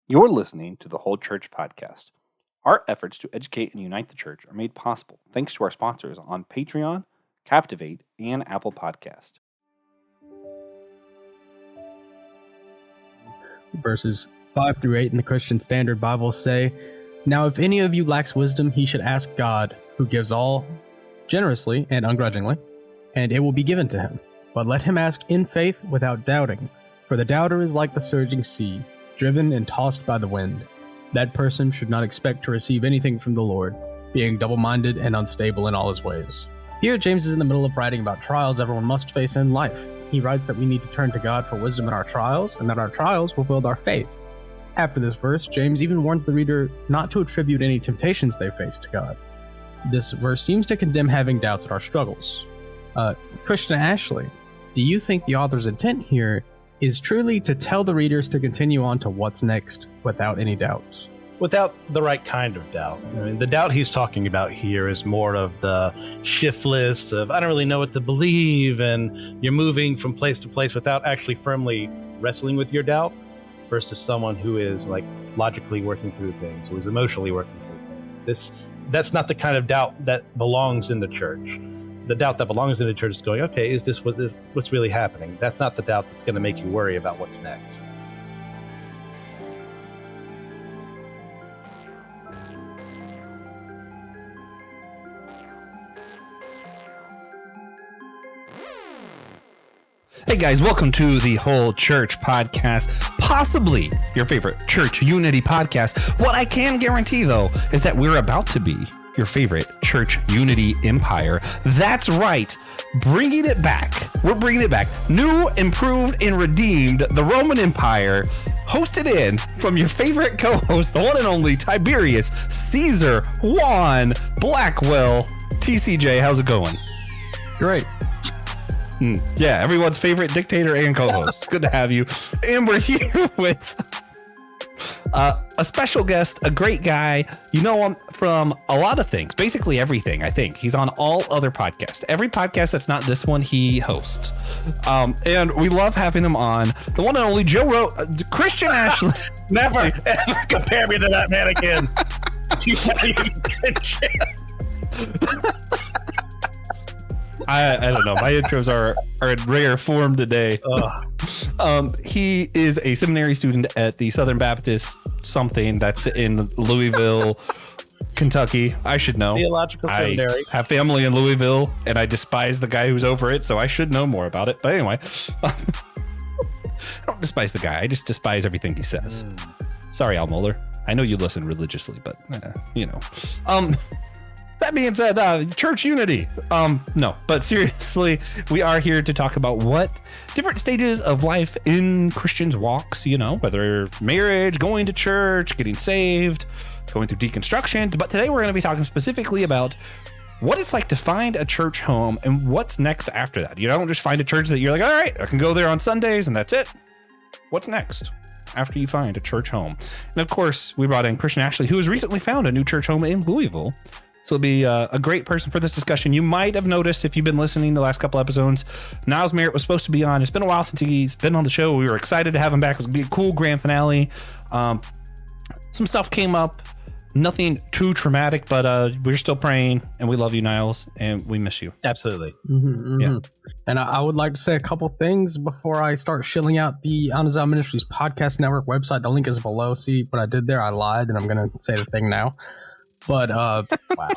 You're listening to the Whole Church Podcast. Our efforts to educate and unite the church are made possible thanks to our sponsors on Patreon, Captivate, and Apple Podcast. Verses 5 through 8 in the Christian Standard Bible say, "Now if any of you lacks wisdom, he should ask God, who gives all generously and ungrudgingly, and it will be given to him. But let him ask in faith without doubting, for the doubter is like the surging sea, driven and tossed by the wind. That person should not expect to receive anything from the Lord, being double-minded and unstable in all his ways." Here, James is in the middle of writing about trials everyone must face in life. He writes that we need to turn to God for wisdom in our trials, and that our trials will build our faith. After this verse, James even warns the reader not to attribute any temptations they face to God. This verse seems to condemn having doubts at our struggles. Christian Ashley, do you think the author's intent here is truly to tell the readers to continue on to what's next without any doubts? Without the right kind of doubt. I mean, the doubt he's talking about here is more of the shiftless of, I don't really know what to believe, and you're moving from place to place without actually firmly wrestling with your doubt, versus someone who is like logically working through things, who is emotionally working through things. That's not the kind of doubt that belongs in the church. The doubt that belongs in the church is going, okay, is this what's really happening? That's not the doubt that's going to make you worry about what's next. Hey guys, welcome to the Whole Church Podcast, possibly your favorite church unity podcast. What I can guarantee, though, is that we're about to be your favorite church unity empire. That's right, bringing it back. We're bringing it back. New, improved, and redeemed, the Roman Empire, hosted in from your favorite co-host, the one and only Tiberius Caesar Juan Blackwell. TCJ, how's it going? Great. Yeah, everyone's favorite dictator and co-host. Good to have you. And we're here with a special guest, a great guy. You know him from a lot of things, basically everything, I think. He's on all other podcasts. Every podcast that's not this one, he hosts. And we love having him on. The one and only Christian Ashley. Never, ever compare me to that man again. I don't know. My intros are in rare form today. He is a seminary student at the Southern Baptist something that's in Louisville, Kentucky. I should know. Theological Seminary. I have family in Louisville, and I despise the guy who's over it, so I should know more about it. But anyway, I don't despise the guy. I just despise everything he says. Sorry, Al Mohler. I know you listen religiously, but you know. That being said, church unity. No, but seriously, we are here to talk about what different stages of life in Christians' walks, you know, whether marriage, going to church, getting saved, going through deconstruction. But today we're going to be talking specifically about what it's like to find a church home and what's next after that. You don't just find a church that you're like, all right, I can go there on Sundays and that's it. What's next after you find a church home? And of course, we brought in Christian Ashley, who has recently found a new church home in Louisville. So he'll be a great person for this discussion. You might have noticed if you've been listening the last couple episodes, Niles Merritt was supposed to be on. It's been a while since he's been on the show. We were excited to have him back. It was going to be a cool grand finale. Some stuff came up. Nothing too traumatic, but we're still praying, and we love you, Niles, and we miss you. Absolutely. Yeah. And I would like to say a couple things before I start shilling out the Anazal Ministries Podcast Network website. The link is below. See what I did there? I lied, and I'm going to say the thing now. But wow,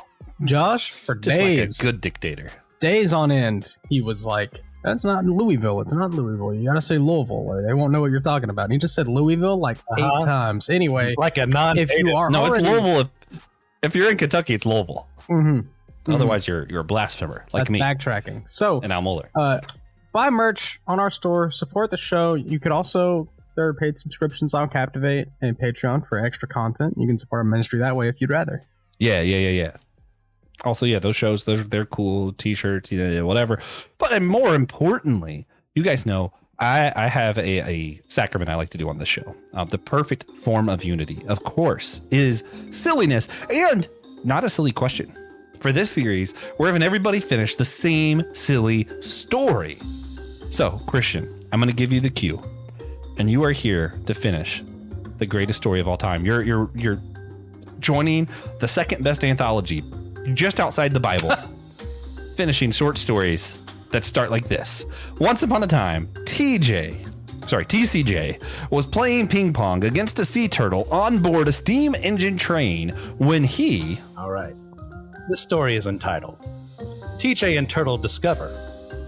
Josh, for just days, like a good dictator, days on end, he was like, "That's not Louisville. It's not Louisville. You gotta say Louisville, or they won't know what you're talking about." And he just said Louisville like 8 times. Anyway, like a non-native. If you are no, already, it's Louisville. If you're in Kentucky, it's Louisville. Otherwise, you're a blasphemer like that's me. Backtracking. So, and Al Mohler. Buy merch on our store. Support the show. You could also. There are paid subscriptions on Captivate and Patreon for extra content. You can support our ministry that way if you'd rather. Yeah. Also, yeah, those shows, they're cool. T-shirts, you know, whatever. But more importantly, you guys know I have a sacrament I like to do on this show. The perfect form of unity, of course, is silliness. And not a silly question. For this series, we're having everybody finish the same silly story. So, Christian, I'm going to give you the cue. And you are here to finish the greatest story of all time. You're joining the second best anthology, just outside the Bible, finishing short stories that start like this. Once upon a time, TCJ was playing ping pong against a sea turtle on board a steam engine train when he... All right. This story is entitled, TJ and Turtle Discover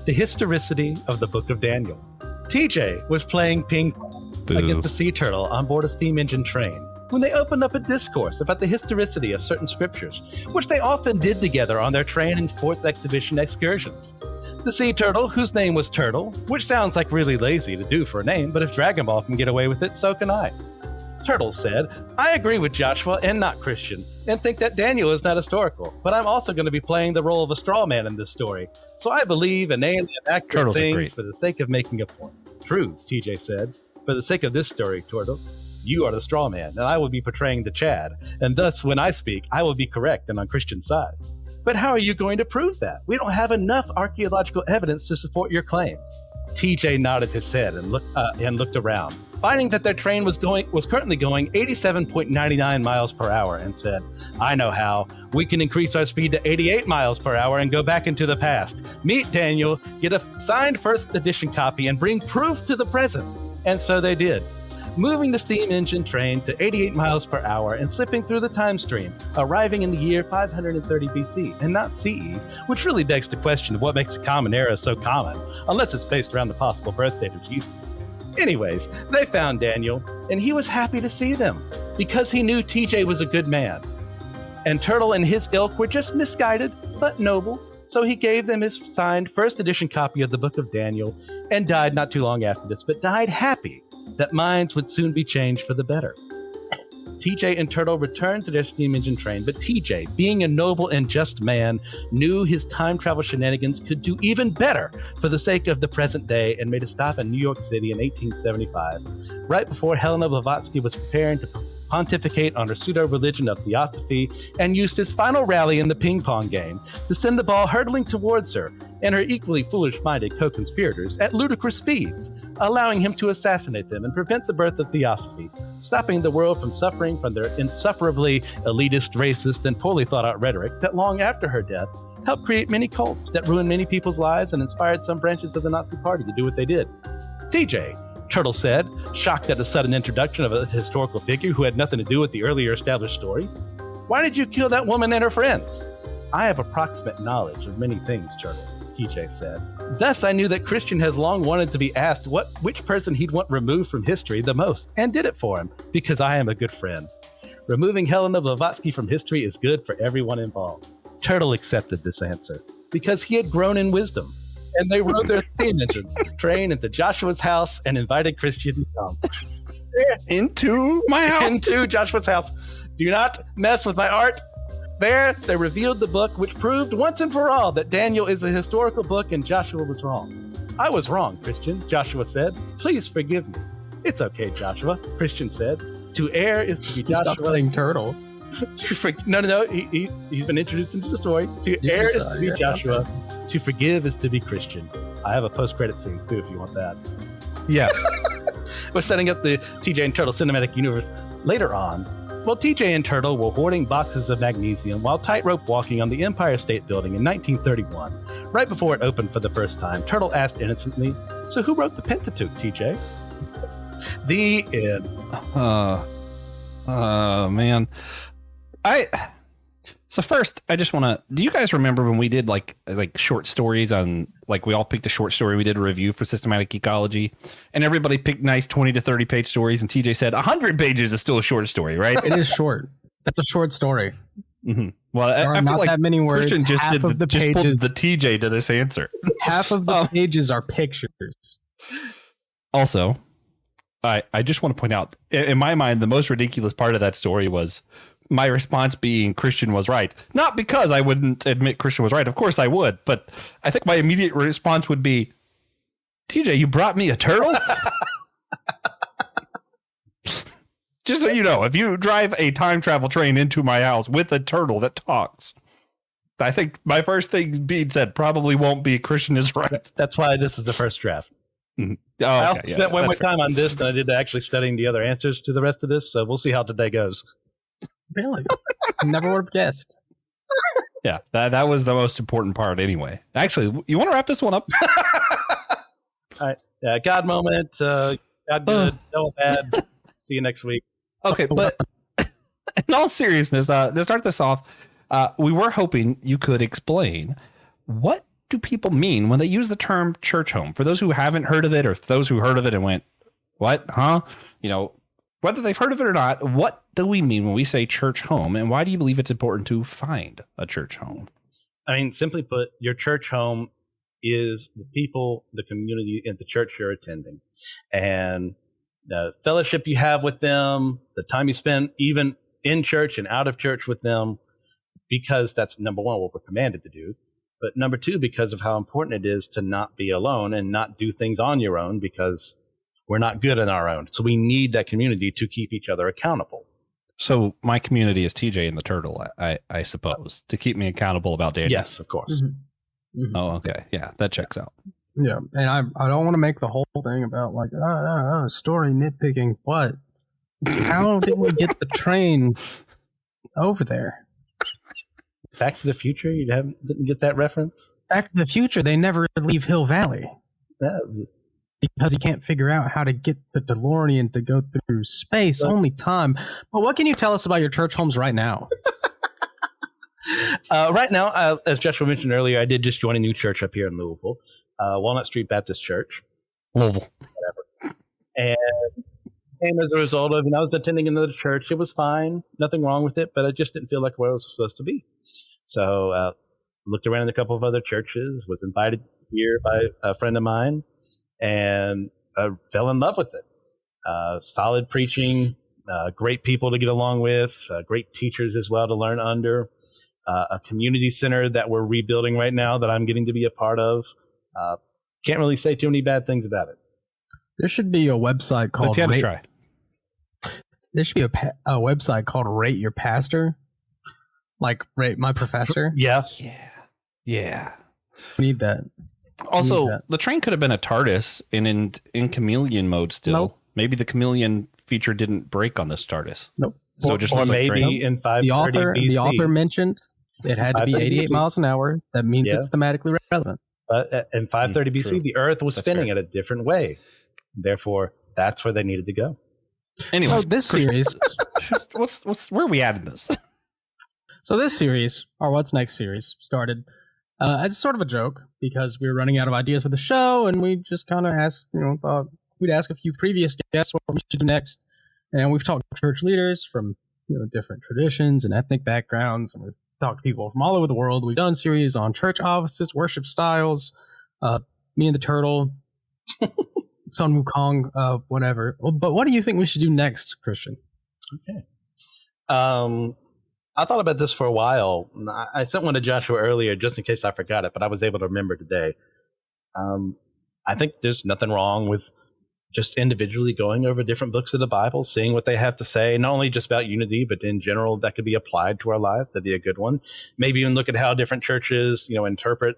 the Historicity of the Book of Daniel. TJ was playing ping pong against a sea turtle on board a steam engine train when they opened up a discourse about the historicity of certain scriptures, which they often did together on their train and sports exhibition excursions. The sea turtle, whose name was Turtle, which sounds like really lazy to do for a name, but if Dragon Ball can get away with it, so can I. Turtle said, I agree with Joshua and not Christian, and think that Daniel is not historical, but I'm also going to be playing the role of a straw man in this story, so I believe in alien accurate things for the sake of making a point. True, TJ said. For the sake of this story, Turtle, you are the straw man, and I will be portraying the Chad, and thus when I speak, I will be correct and on Christian's side. But how are you going to prove that? We don't have enough archaeological evidence to support your claims. TJ nodded his head and looked around, finding that their train was currently going 87.99 miles per hour, and said, I know how. We can increase our speed to 88 miles per hour and go back into the past. Meet Daniel, get a signed first edition copy, and bring proof to the present. And so they did, moving the steam engine train to 88 miles per hour and slipping through the time stream, arriving in the year 530 BC and not CE, which really begs the question of what makes a common era so common, unless it's based around the possible birth date of Jesus. Anyways, they found Daniel, and he was happy to see them, because he knew TJ was a good man. And Turtle and his ilk were just misguided, but noble, so he gave them his signed first edition copy of the Book of Daniel, and died not too long after this, but died happy that minds would soon be changed for the better. TJ and Turtle returned to their steam engine train, but TJ, being a noble and just man, knew his time travel shenanigans could do even better for the sake of the present day, and made a stop in New York City in 1875, right before Helena Blavatsky was preparing to pontificate on her pseudo-religion of theosophy, and used his final rally in the ping pong game to send the ball hurtling towards her and her equally foolish-minded co-conspirators at ludicrous speeds, allowing him to assassinate them and prevent the birth of theosophy, stopping the world from suffering from their insufferably elitist, racist, and poorly thought-out rhetoric that long after her death helped create many cults that ruined many people's lives and inspired some branches of the Nazi Party to do what they did. TJ, Turtle said, shocked at the sudden introduction of a historical figure who had nothing to do with the earlier established story. Why did you kill that woman and her friends? I have approximate knowledge of many things, Turtle, TJ said. Thus, I knew that Christian has long wanted to be asked which person he'd want removed from history the most, and did it for him, because I am a good friend. Removing Helena Blavatsky from history is good for everyone involved. Turtle accepted this answer, because he had grown in wisdom, and they rode their steam engine train into Joshua's house and invited Christian to come. Into my house? Into Joshua's house. Do not mess with my art. There, they revealed the book, which proved once and for all that Daniel is a historical book and Joshua was wrong. I was wrong, Christian, Joshua said. Please forgive me. It's okay, Joshua, Christian said. To err is to be Joshua. Stop playing Turtle. No. He's been introduced into the story. To err is to be Joshua. To forgive is to be Christian. I have a post-credit scenes too, if you want that. Yes. We're setting up the TJ and Turtle cinematic universe later on. Well, TJ and Turtle were hoarding boxes of magnesium while tightrope walking on the Empire State Building in 1931. Right before it opened for the first time, Turtle asked innocently, "So who wrote the Pentateuch, TJ?" The end. Man. So first, I just want to, do you guys remember when we did like short stories on, like we all picked a short story, we did a review for Systematic Ecology, and everybody picked nice 20 to 30 page stories, and TJ said 100 pages is still a short story, right? It is short. That's a short story. Mm-hmm. Well, there I are feel not like that many words. Christian just half of the pages, pulled the TJ to this answer. Half of the pages are pictures. Also, I just want to point out, in my mind, the most ridiculous part of that story was my response being Christian was right. Not because I wouldn't admit Christian was right. Of course I would. But I think my immediate response would be, TJ, you brought me a turtle? Just so you know, if you drive a time travel train into my house with a turtle that talks, I think my first thing being said probably won't be Christian is right. That's why this is the first draft. Oh, I also okay, spent way more that's fair. time on this than I did actually studying the other answers to the rest of this. So we'll see how today goes. Really? Never would have guessed. Yeah, that was the most important part anyway. Actually, you want to wrap this one up? All right. God moment. God good. No bad. See you next week. Okay, but in all seriousness, to start this off, we were hoping you could explain what do people mean when they use the term church home? For those who haven't heard of it, or those who heard of it and went, "What? Huh?" You know, whether they've heard of it or not, what do we mean when we say church home, and why do you believe it's important to find a church home? I mean, simply put, your church home is the people, the community, and the church you're attending, and the fellowship you have with them, the time you spend even in church and out of church with them, because that's number one, what we're commanded to do. But number two, because of how important it is to not be alone and not do things on your own, because we're not good on our own. So we need that community to keep each other accountable. So my community is TJ and the Turtle, I suppose, to keep me accountable about Daniel. Yes, of course. Mm-hmm. Mm-hmm. Oh, okay. Yeah, that checks out. Yeah, and I don't want to make the whole thing about like story nitpicking, but how did we get the train over there? Back to the Future? Didn't get that reference? Back to the Future, they never leave Hill Valley because he can't figure out how to get the DeLorean to go through space. Only time. But what can you tell us about your church homes right now? Right now, as Joshua mentioned earlier, I did just join a new church up here in Louisville, Walnut Street Baptist Church. Louisville. And as a result of, I was attending another church. It was fine, nothing wrong with it, but I just didn't feel like where I was supposed to be. So looked around in a couple of other churches, was invited here by a friend of mine, and fell in love with it. Solid preaching, great people to get along with, great teachers as well to learn under, a community center that we're rebuilding right now that I'm getting to be a part of. Can't really say too many bad things about it. There should be a website called. If you had to try. There should be a website called Rate Your Pastor, like Rate My Professor. Yeah. We need that. Also, the train could have been a TARDIS in chameleon mode still. Nope. Maybe the chameleon feature didn't break on this TARDIS. Nope. So it just or looks like maybe train. in 530 BC. The author mentioned it had to be 88 BC. miles an hour. That means it's thematically relevant. But in 530 BC, true. the Earth was That's spinning fair. in a different way. Therefore, that's where they needed to go. Anyway, So this series, where are we at in this? this series, or What's Next series, started as sort of a joke because we were running out of ideas for the show, and we just kind of asked, thought we'd ask a few previous guests what we should do next, and we've talked to church leaders from different traditions and ethnic backgrounds, and we've talked to people from all over the world. We've done series on church offices, worship styles, me and the Turtle. Sun Wukong, whatever. But what do you think we should do next, Christian? Okay. I thought about this for a while. I sent one to Joshua earlier just in case I forgot it, but I was able to remember today. I think there's nothing wrong with just individually going over different books of the Bible, seeing what they have to say, not only just about unity, but in general that could be applied to our lives. That'd be a good one. Maybe even look at how different churches, interpret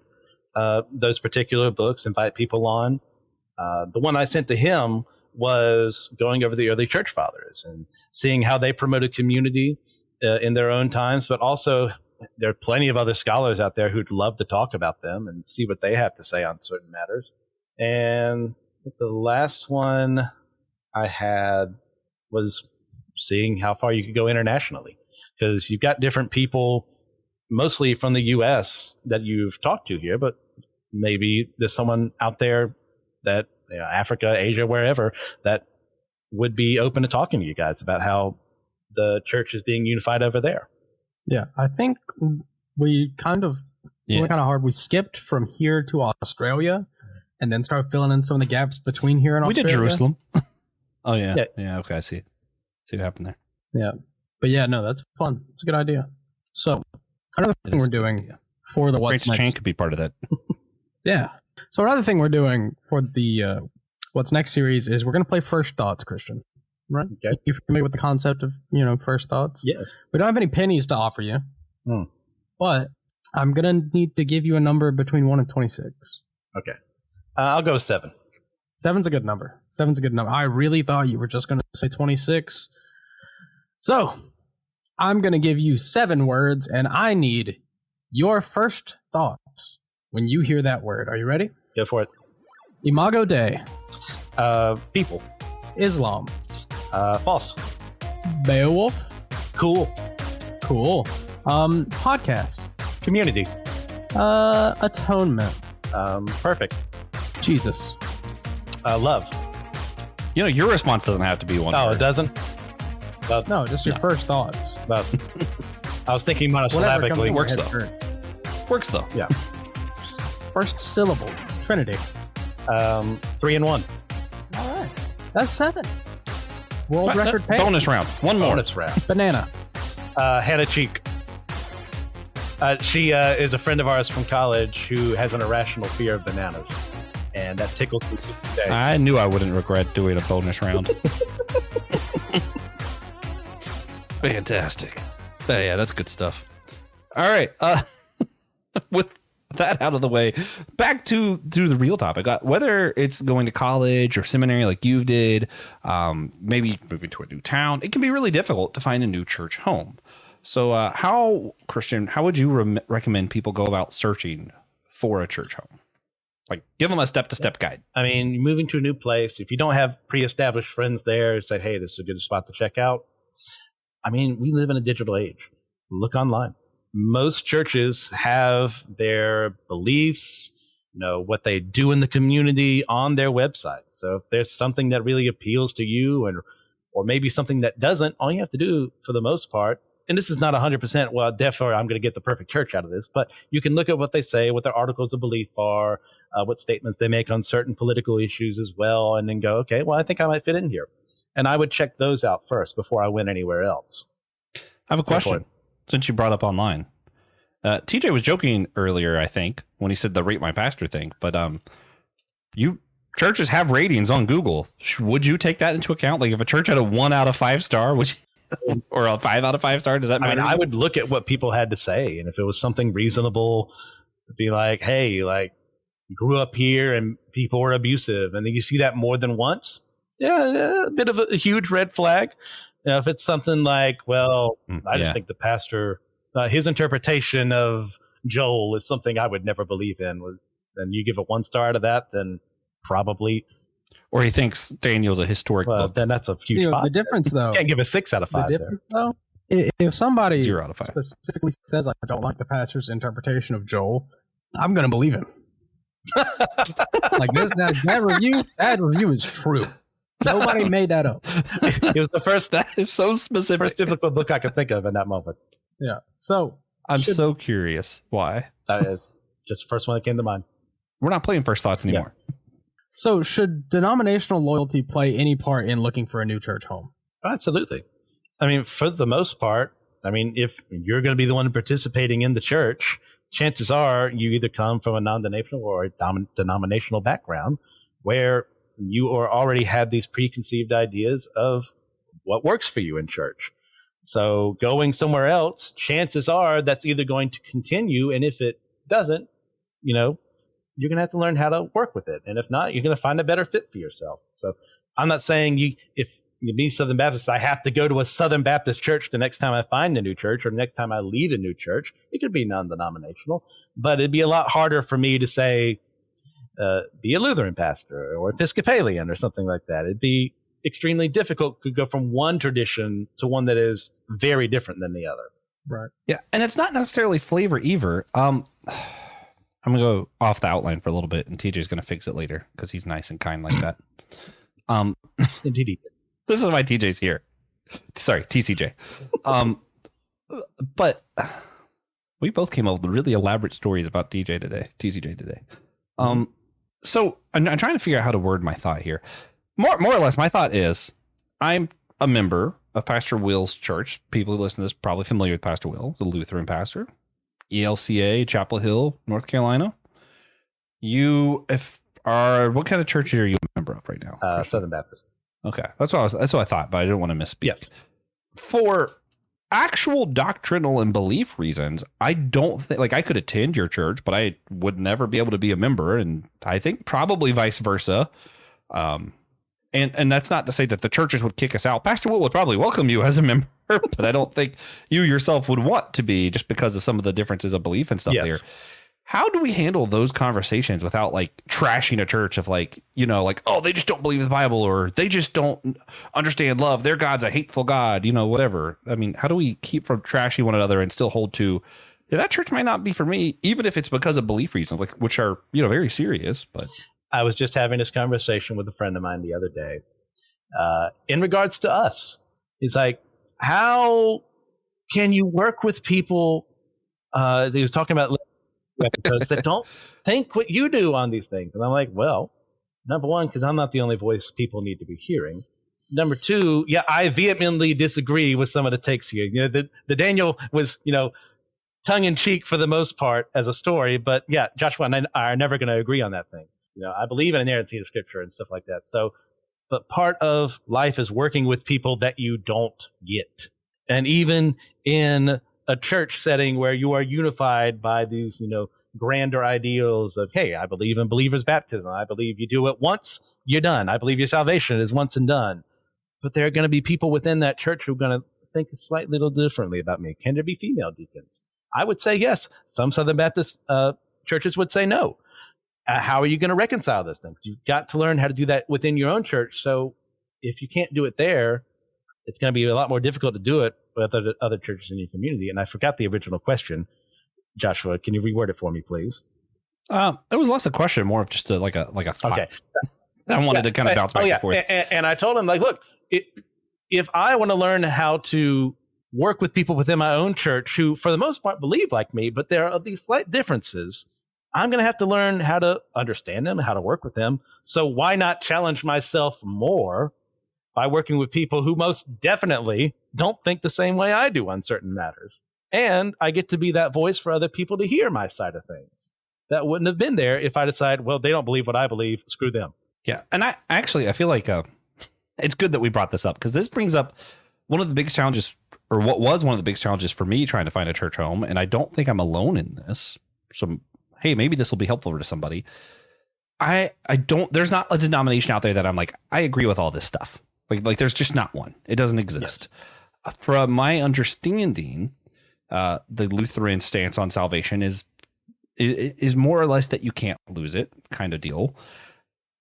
those particular books, invite people on. The one I sent to him was going over the early church fathers and seeing how they promoted community in their own times, but also there are plenty of other scholars out there who'd love to talk about them and see what they have to say on certain matters. And I think the last one I had was seeing how far you could go internationally, because you've got different people, mostly from the U.S. that you've talked to here, but maybe there's someone out there that Africa, Asia, wherever, that would be open to talking to you guys about how the church is being unified over there. Yeah, I think we kind of went kind of hard. We skipped from here to Australia and then started filling in some of the gaps between here and Australia. We did Jerusalem. Oh, yeah. Yeah, okay, I see. See what happened there. Yeah. But yeah, no, that's fun. It's a good idea. So another thing we're doing for the What's Next... Chain could be part of that. Yeah. So another thing we're doing for the What's Next series is we're going to play First Thoughts, Christian. Right? Okay. You familiar with the concept of, First Thoughts? Yes. We don't have any pennies to offer you, but I'm going to need to give you a number between 1 and 26. Okay. I'll go 7. 7's a good number. 7's a good number. I really thought you were just going to say 26. So, I'm going to give you 7 words, and I need your first thoughts when you hear that word. Are you ready? Go for it. Imago Dei. People. Islam. False. Beowulf. Cool. Podcast. Community. Atonement. Perfect. Jesus. Love. You know, your response doesn't have to be one. Oh, word. it doesn't? No, just your first thoughts. But I was thinking Whatever comes monosyllabically. to Works your head though. first. Works though. Yeah. First syllable. Trinity. 3 and 1. All right. That's 7. World Right, record pace. bonus round. One more. Bonus round. Banana. Hannah Cheek. She is a friend of ours from college who has an irrational fear of bananas. And that tickles me today. I knew I wouldn't regret doing a bonus round. Fantastic. Yeah, that's good stuff. All right. With that out of the way, back to the real topic. Whether it's going to college or seminary like you did, maybe moving to a new town, it can be really difficult to find a new church home. So Christian, how would you recommend people go about searching for a church home? Like, give them a step-to-step guide. I mean, moving to a new place, if you don't have pre-established friends there, say, hey, this is a good spot to check out. I mean, we live in a digital age. Look online. Most churches have their beliefs, what they do in the community on their website. So if there's something that really appeals to you or maybe something that doesn't, all you have to do for the most part, and this is not 100%, well, therefore I'm going to get the perfect church out of this, but you can look at what they say, what their articles of belief are, what statements they make on certain political issues as well, and then go, okay, well, I think I might fit in here. And I would check those out first before I went anywhere else. I have a question since you brought up online. TJ was joking earlier, I think, when he said the rate my pastor thing, but churches have ratings on Google. Would you take that into account? Like if a church had a 1 out of 5 star, would you, or a 5 out of 5 star, does that matter? I mean, I would look at what people had to say, and if it was something reasonable, be like, hey, like grew up here and people were abusive, and then you see that more than once, yeah, a bit of a huge red flag. If it's something like, well, I just think the pastor, his interpretation of Joel is something I would never believe in, and you give a 1 star to that, then probably. Or he thinks Daniel's a historic book. Then that's a huge positive. The difference, though. You can't give a 6 out of 5 there. Though, if somebody 0 out of 5 specifically says, I don't like the pastor's interpretation of Joel, I'm going to believe him. Like that review is true. Nobody made that up. It was the first. That is so specific. First biblical book I could think of in that moment. Yeah. So I'm so curious why. Just the first one that came to mind. We're not playing first thoughts anymore. Yeah. So should denominational loyalty play any part in looking for a new church home? Absolutely. I mean, for the most part, I mean, if you're going to be the one participating in the church, chances are you either come from a non-denominational or a denominational background where you already had these preconceived ideas of what works for you in church. So going somewhere else, chances are that's either going to continue. And if it doesn't, you're going to have to learn how to work with it. And if not, you're going to find a better fit for yourself. So I'm not saying if you be Southern Baptist, I have to go to a Southern Baptist church the next time I find a new church or the next time I lead a new church. It could be non-denominational, but it'd be a lot harder for me to say, be a Lutheran pastor or Episcopalian or something like that. It'd be extremely difficult to go from one tradition to one that is very different than the other. Right. Yeah. And it's not necessarily flavor either. I'm going to go off the outline for a little bit, and TJ's going to fix it later because he's nice and kind like that. Indeed. This is why TJ's here. Sorry, TCJ. But we both came up with really elaborate stories about TCJ today. So I'm trying to figure out how to word my thought here. More or less, my thought is I'm a member of Pastor Will's church. People who listen to this are probably familiar with Pastor Will, the Lutheran pastor. ELCA, Chapel Hill, North Carolina. What kind of church are you a member of right now? Southern Baptist. Okay, that's what I thought, but I didn't want to misspeak. Yes. For actual doctrinal and belief reasons, I don't think, like, I could attend your church, but I would never be able to be a member, and I think probably vice versa. And that's not to say that the churches would kick us out. Pastor Will would probably welcome you as a member, but I don't think you yourself would want to be, just because of some of the differences of belief and stuff there. How do we handle those conversations without like trashing a church of like, like, oh, they just don't believe the Bible, or they just don't understand love. Their God's a hateful God, whatever. I mean, how do we keep from trashing one another and still hold to, that church might not be for me, even if it's because of belief reasons, like, which are, very serious. But I was just having this conversation with a friend of mine the other day in regards to us. He's like, how can you work with people? He was talking about episodes that don't think what you do on these things. And I'm like, well, number one, because I'm not the only voice people need to be hearing. Number two, I vehemently disagree with some of the takes here. The Daniel was, tongue in cheek for the most part as a story, but Joshua and I are never going to agree on that thing. I believe in inerrancy of scripture and stuff like that. So, but part of life is working with people that you don't get. And even in a church setting where you are unified by these, grander ideals of, hey, I believe in believers' baptism. I believe you do it once, you're done. I believe your salvation is once and done. But there are going to be people within that church who are going to think slightly little differently about me. Can there be female deacons? I would say yes. Some Southern Baptist churches would say no. How are you going to reconcile those things? You've got to learn how to do that within your own church. So if you can't do it there, it's going to be a lot more difficult to do it with other churches in your community. And I forgot the original question. Joshua, can you reword it for me, please? It was less a question, more of just like a thought. Okay. I wanted to kind of bounce back and forth. And I told him, like, look, if I want to learn how to work with people within my own church who, for the most part, believe like me, but there are these slight differences, I'm going to have to learn how to understand them, how to work with them. So why not challenge myself more by working with people who most definitely don't think the same way I do on certain matters? And I get to be that voice for other people to hear my side of things. That wouldn't have been there if I decide, well, they don't believe what I believe. Screw them. Yeah. And I feel like it's good that we brought this up, because this brings up one of the biggest challenges, or what was one of the biggest challenges for me trying to find a church home. And I don't think I'm alone in this. So, hey, maybe this will be helpful to somebody. There's not a denomination out there that I'm like, I agree with all this stuff. Like there's just not one. It doesn't exist. Yes. From my understanding, the Lutheran stance on salvation is more or less that you can't lose it kind of deal.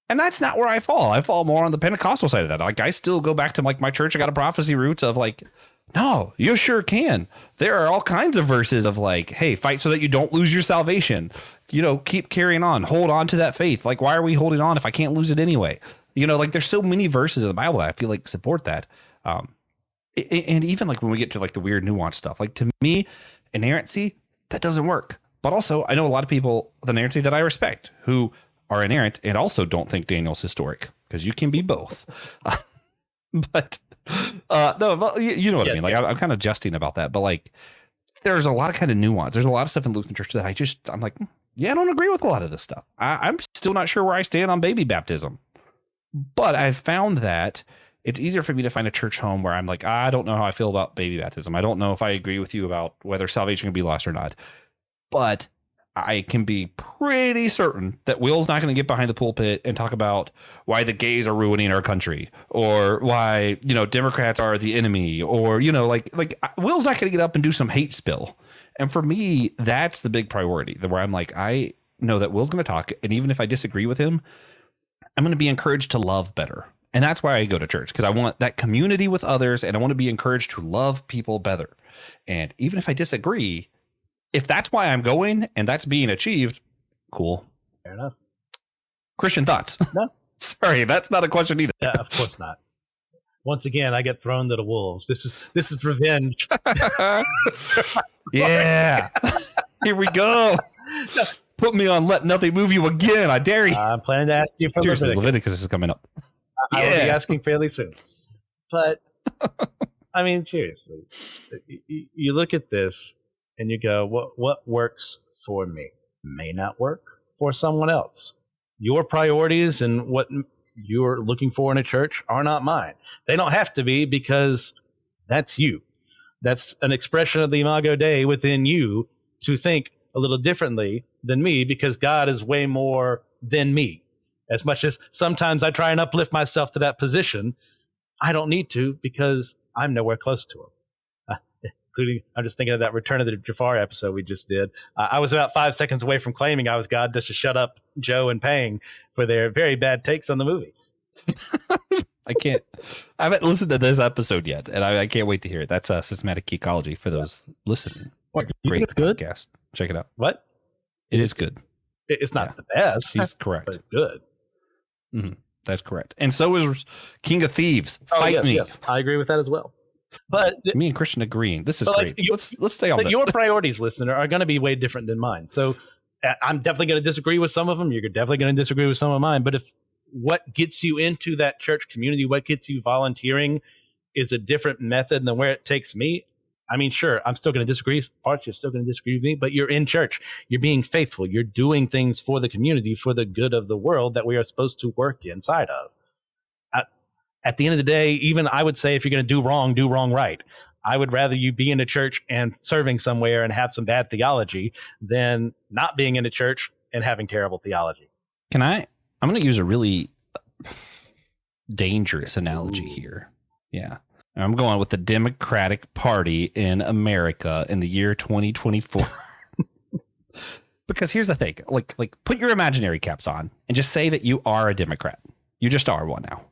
And that's not where I fall. I fall more on the Pentecostal side of that. Like, I still go back to like my church. I got a prophecy roots of like, no, you sure can. There are all kinds of verses of like, hey, fight so that you don't lose your salvation. Keep carrying on. Hold on to that faith. Like, why are we holding on if I can't lose it anyway? Like there's so many verses in the Bible that I feel like support that. And even like when we get to like the weird nuanced stuff, like to me, inerrancy, that doesn't work. But also I know a lot of people with inerrancy that I respect who are inerrant and also don't think Daniel's historic, because you can be both. But no, you know what I mean? Like I'm kind of jesting about that, but like there's a lot of kind of nuance. There's a lot of stuff in Lutheran church that I'm like, I don't agree with a lot of this stuff. I'm still not sure where I stand on baby baptism, but I've found that it's easier for me to find a church home where I'm like, I don't know how I feel about baby baptism. I don't know if I agree with you about whether salvation can be lost or not, but I can be pretty certain that Will's not going to get behind the pulpit and talk about why the gays are ruining our country, or why, Democrats are the enemy, or, like Will's not going to get up and do some hate spill. And for me, that's the big priority, where I'm like, I know that Will's going to talk. And even if I disagree with him, I'm going to be encouraged to love better. And that's why I go to church, because I want that community with others, and I want to be encouraged to love people better. And even if I disagree, if that's why I'm going and that's being achieved, cool. Fair enough. Christian thoughts? No. Sorry, that's not a question either. Yeah, of course not. Once again, I get thrown to the wolves. This is revenge. Yeah. Here we go. Put me on Let Nothing Move You Again. I dare you. I'm planning to ask you for Seriously, Leviticus is coming up. I will be asking fairly soon. But, I mean, seriously, you look at this and you go, what works for me may not work for someone else. Your priorities and what you're looking for in a church are not mine. They don't have to be, because that's you. That's an expression of the Imago Dei within you to think a little differently than me, because God is way more than me. As much as sometimes I try and uplift myself to that position, I don't need to because I'm nowhere close to him. Including, I'm just thinking of that Return of the Jafar episode we just did. I was about 5 seconds away from claiming I was God just to shut up Joe and Pang for their very bad takes on the movie. I haven't listened to this episode yet, and I can't wait to hear it. That's Systematic Geekology for those listening. What, you Great think it's good? podcast. Check it out. What? It is good. It's not the best. He's correct. But it's good. Mm-hmm. That's correct. And so is King of Thieves. Fight me. Yes, I agree with that as well. But me and Christian agreeing. This is great. Let's stay on that. Your priorities, listener, are going to be way different than mine. So I'm definitely going to disagree with some of them. You're definitely going to disagree with some of mine. But if what gets you into that church community, what gets you volunteering is a different method than where it takes me, I mean, sure, I'm still going to disagree. Parts, you're still going to disagree with me, but you're in church. You're being faithful. You're doing things for the community, for the good of the world that we are supposed to work inside of. At the end of the day, even I would say if you're going to do wrong right. I would rather you be in a church and serving somewhere and have some bad theology than not being in a church and having terrible theology. I'm going to use a really dangerous analogy here. Yeah. I'm going with the Democratic Party in America in the year 2024. Because here's the thing, like put your imaginary caps on and just say that you are a Democrat. You just are one now.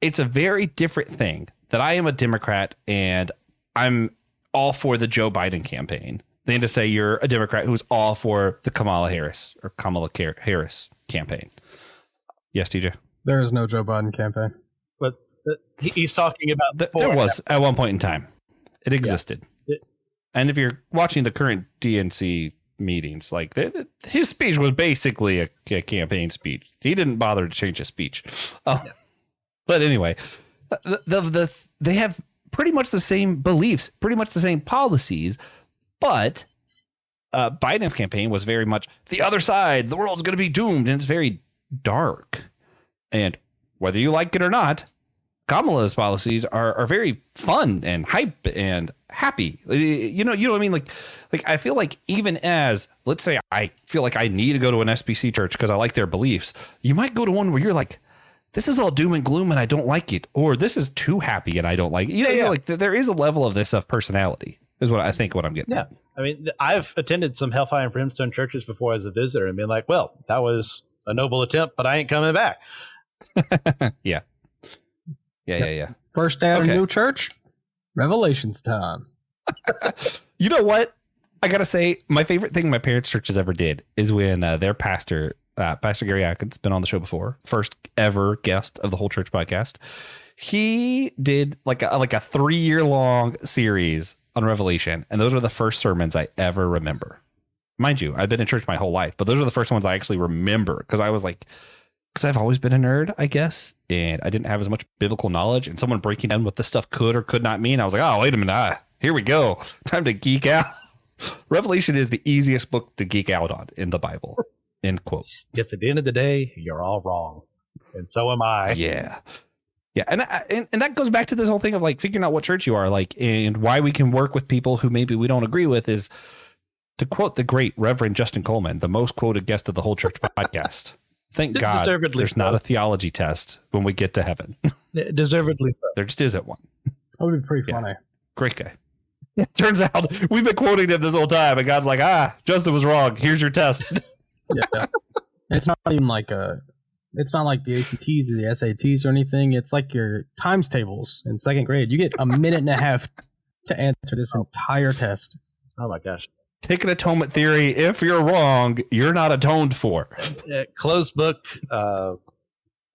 It's a very different thing that I am a Democrat and I'm all for the Joe Biden campaign than to say you're a Democrat who's all for the Kamala Harris campaign. Yes, TJ? There is no Joe Biden campaign. But he's talking about... There was at one point in time. It existed. Yeah. And if you're watching the current DNC meetings, like his speech was basically a campaign speech. He didn't bother to change his speech. But anyway, they have pretty much the same beliefs, pretty much the same policies, but Biden's campaign was very much the other side. The world's going to be doomed, and it's very dark. And whether you like it or not, Kamala's policies are very fun and hype and happy. You know what I mean? Like I feel like even as, let's say I feel like I need to go to an SBC church because I like their beliefs, you might go to one where you're like, this is all doom and gloom and I don't like it. Or this is too happy and I don't like it. You know, like there is a level of this of personality is what I think what I'm getting at. I mean, I've attended some Hellfire and Brimstone churches before as a visitor and been like, well, that was a noble attempt, but I ain't coming back. Yeah. First day at a new church, Revelations time. You know what? I got to say, my favorite thing my parents' churches ever did is when their pastor, Pastor Gary Atkins, been on the show before, first ever guest of the Whole Church podcast. He did like a 3-year long series on Revelation, and those are the first sermons I ever remember. Mind you, I've been in church my whole life, but those are the first ones I actually remember because I've always been a nerd, I guess, and I didn't have as much biblical knowledge, and someone breaking down what this stuff could or could not mean, I was like, oh, wait a minute, here we go. Time to geek out. Revelation is the easiest book to geek out on in the Bible, end quote. Yes, at the end of the day, you're all wrong, and so am I. Yeah. And that goes back to this whole thing of like figuring out what church you are, like, and why we can work with people who maybe we don't agree with is, to quote the great Reverend Justin Coleman, the most quoted guest of the Whole Church podcast. Thank God there's not a theology test when we get to heaven. Deservedly so. There just isn't one. That would be pretty funny. Great guy. Turns out we've been quoting him this whole time, and God's like, Justin was wrong. Here's your test. Yeah. It's not even like it's not like the ACTs or the SATs or anything. It's like your times tables in second grade. You get a minute and a half to answer this entire test. Oh my gosh. Take an atonement theory. If you're wrong, you're not atoned for. Closed book.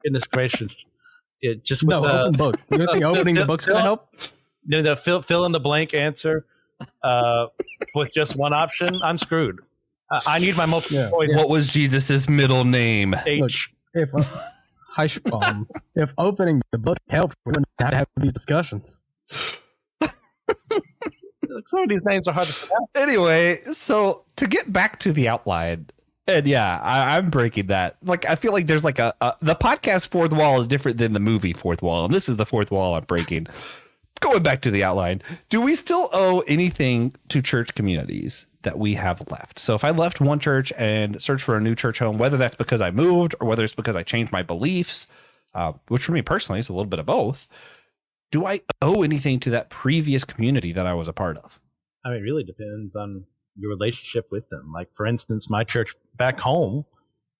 Goodness gracious. Just with open book. You think opening the book's going to help? The fill in the blank answer with just one option. I'm screwed. I need my multiple choice. What was Jesus's middle name? H. Look, if opening the book helped, we wouldn't have to have these discussions. Some of these names are hard to pronounce. Anyway, so to get back to the outline, and I'm breaking that. Like, I feel like there's like the podcast fourth wall is different than the movie fourth wall, and this is the fourth wall I'm breaking. Going back to the outline, do we still owe anything to church communities that we have left. So if I left one church and searched for a new church home, whether that's because I moved or whether it's because I changed my beliefs, which for me personally is a little bit of both, do I owe anything to that previous community that I was a part of? I mean, it really depends on your relationship with them. Like, for instance, my church back home,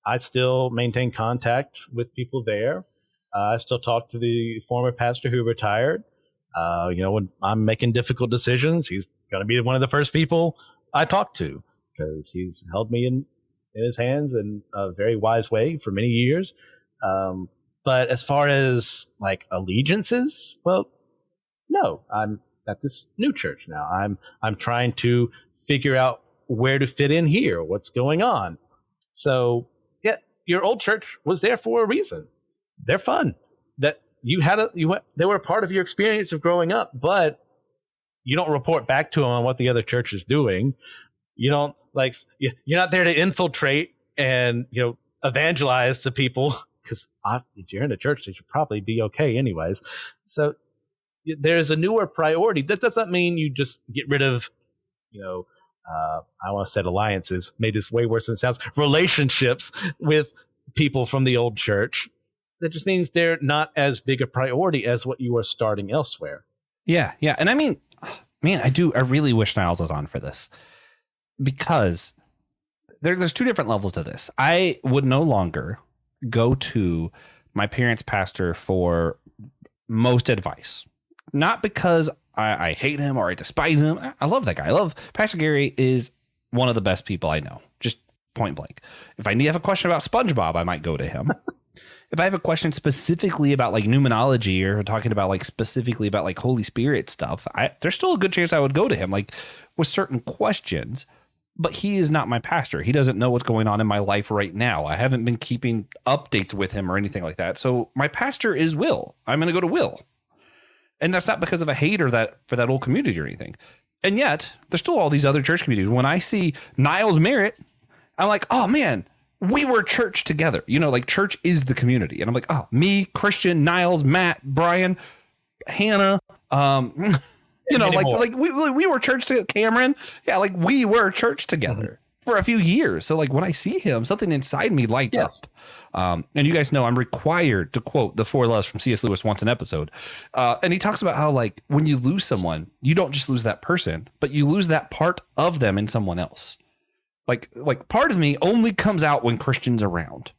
I still maintain contact with people there. I still talk to the former pastor who retired. When I'm making difficult decisions, he's going to be one of the first people I talk to because he's held me in his hands in a very wise way for many years. But as far as like allegiances, well, no, I'm at this new church now. I'm trying to figure out where to fit in here, what's going on. So yeah, your old church was there for a reason. They're fun. That they were a part of your experience of growing up, but you don't report back to them on what the other church is doing. You don't you're not there to infiltrate and evangelize to people, because if you're in a church, they should probably be okay anyways. So there's a newer priority. That doesn't mean you just get rid of, I want to say alliances, made this way worse than it sounds, relationships with people from the old church. That just means they're not as big a priority as what you are starting elsewhere. Yeah. And I mean, man, I really wish Niles was on for this, because there's two different levels to this. I would no longer go to my parents' pastor for most advice. Not because I hate him or I despise him. I love that guy. I love Pastor Gary is one of the best people I know, just point blank. If I have a question about SpongeBob, I might go to him. If I have a question specifically about like numerology or talking about like specifically about like Holy Spirit stuff, there's still a good chance I would go to him like with certain questions, but he is not my pastor. He doesn't know what's going on in my life right now. I haven't been keeping updates with him or anything like that. So my pastor is Will. I'm going to go to Will. And that's not because of a hate or for that old community or anything. And yet there's still all these other church communities. When I see Niles Merritt, I'm like, oh man, we were church together. Like church is the community. And I'm like, oh, me, Christian, Niles, Matt, Brian, Hannah, like we were church together. Cameron. Yeah. Like we were church together for a few years. So like when I see him, something inside me lights up. And you guys know I'm required to quote the 4 loves from C.S. Lewis once an episode. And he talks about how like when you lose someone, you don't just lose that person, but you lose that part of them in someone else. Like part of me only comes out when Christian's around.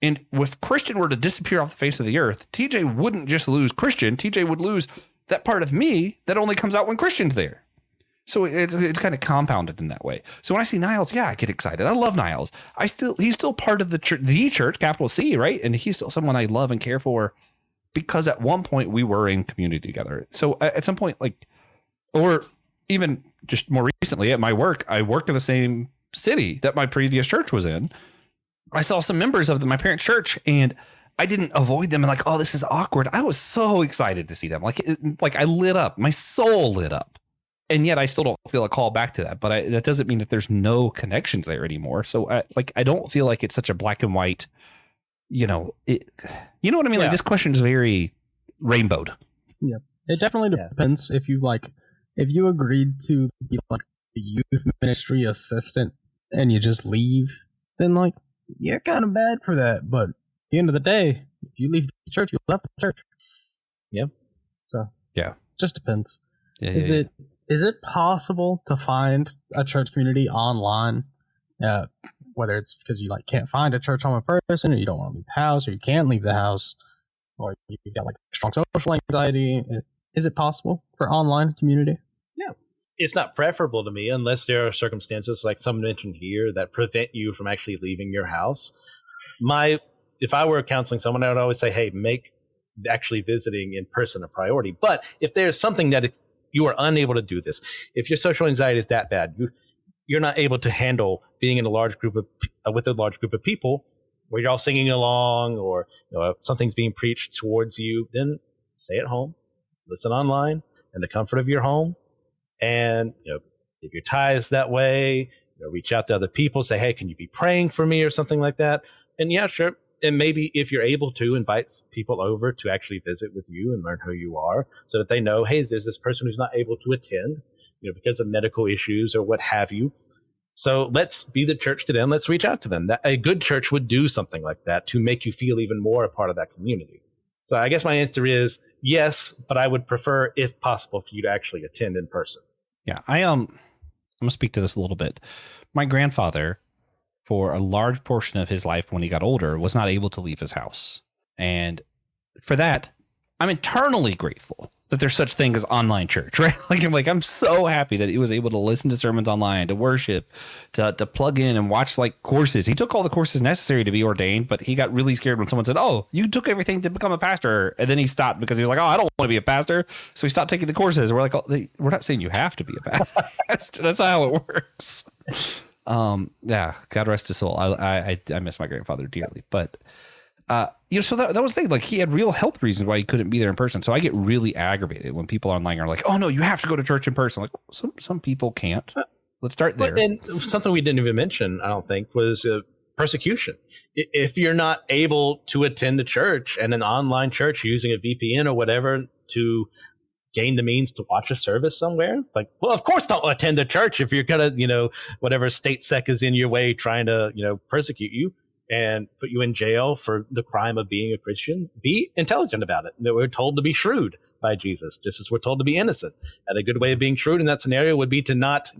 And if Christian were to disappear off the face of the earth, TJ wouldn't just lose Christian. TJ would lose that part of me that only comes out when Christian's there. So it's kind of compounded in that way. So when I see Niles, yeah, I get excited. I love Niles. He's still part of the church, capital C, right? And he's still someone I love and care for because at one point we were in community together. So at some point, or even just more recently at my work, I worked in the same city that my previous church was in. I saw some members of my parents' church and I didn't avoid them and like, oh, this is awkward. I was so excited to see them. Like I lit up, my soul lit up. And yet I still don't feel a call back to that, but that doesn't mean that there's no connections there anymore. So I don't feel like it's such a black and white, you know what I mean? Yeah. Like this question is very rainbowed. Yeah, it definitely depends. If you agreed to be like a youth ministry assistant and you just leave, then like you're kind of bad for that. But at the end of the day, if you leave the church, you left the church. Yep. So yeah, just depends. Yeah, Is it possible to find a church community online? Whether it's because you like can't find a church home in person, or you don't want to leave the house, or you can't leave the house, or you've got like strong social anxiety. Is it possible for online community? Yeah. It's not preferable to me unless there are circumstances like some mentioned here that prevent you from actually leaving your house. If I were counseling someone, I would always say, hey, make actually visiting in person a priority. But if there's something that you are unable to do this, if your social anxiety is that bad, you're not able to handle being in a large group with a large group of people where you're all singing along, or something's being preached towards you, then stay at home, listen online in the comfort of your home. And if your tie is that way, reach out to other people, say, hey, can you be praying for me or something like that? And yeah, sure. And maybe if you're able to, invite people over to actually visit with you and learn who you are, so that they know, hey, there's this person who's not able to attend, because of medical issues or what have you. So let's be the church to them. Let's reach out to them. A good church would do something like that to make you feel even more a part of that community. So I guess my answer is yes, but I would prefer, if possible, for you to actually attend in person. Yeah, I'm gonna speak to this a little bit. My grandfather, for a large portion of his life when he got older, was not able to leave his house. And for that, I'm eternally grateful that there's such thing as online church, right? I'm so happy that he was able to listen to sermons online, to worship, to plug in and watch like courses. He took all the courses necessary to be ordained, but he got really scared when someone said, "Oh, you took everything to become a pastor." And then he stopped because he was like, "Oh, I don't want to be a pastor." So he stopped taking the courses. We're like, "Oh, we're not saying you have to be a pastor." That's not how it works. Yeah, God rest his soul. I miss my grandfather dearly, but so that was the thing. Like, he had real health reasons why he couldn't be there in person. So I get really aggravated when people online are like, "Oh no, you have to go to church in person." Like, some people can't. Let's start there. And something we didn't even mention, I don't think, was persecution. If you're not able to attend a church and an online church using a VPN or whatever to gain the means to watch a service somewhere, like, well, of course don't attend a church if you're gonna, whatever state sec is in your way trying to, persecute you and put you in jail for the crime of being a Christian. Be intelligent about it. We're told to be shrewd by Jesus, just as we're told to be innocent. And a good way of being shrewd in that scenario would be to not,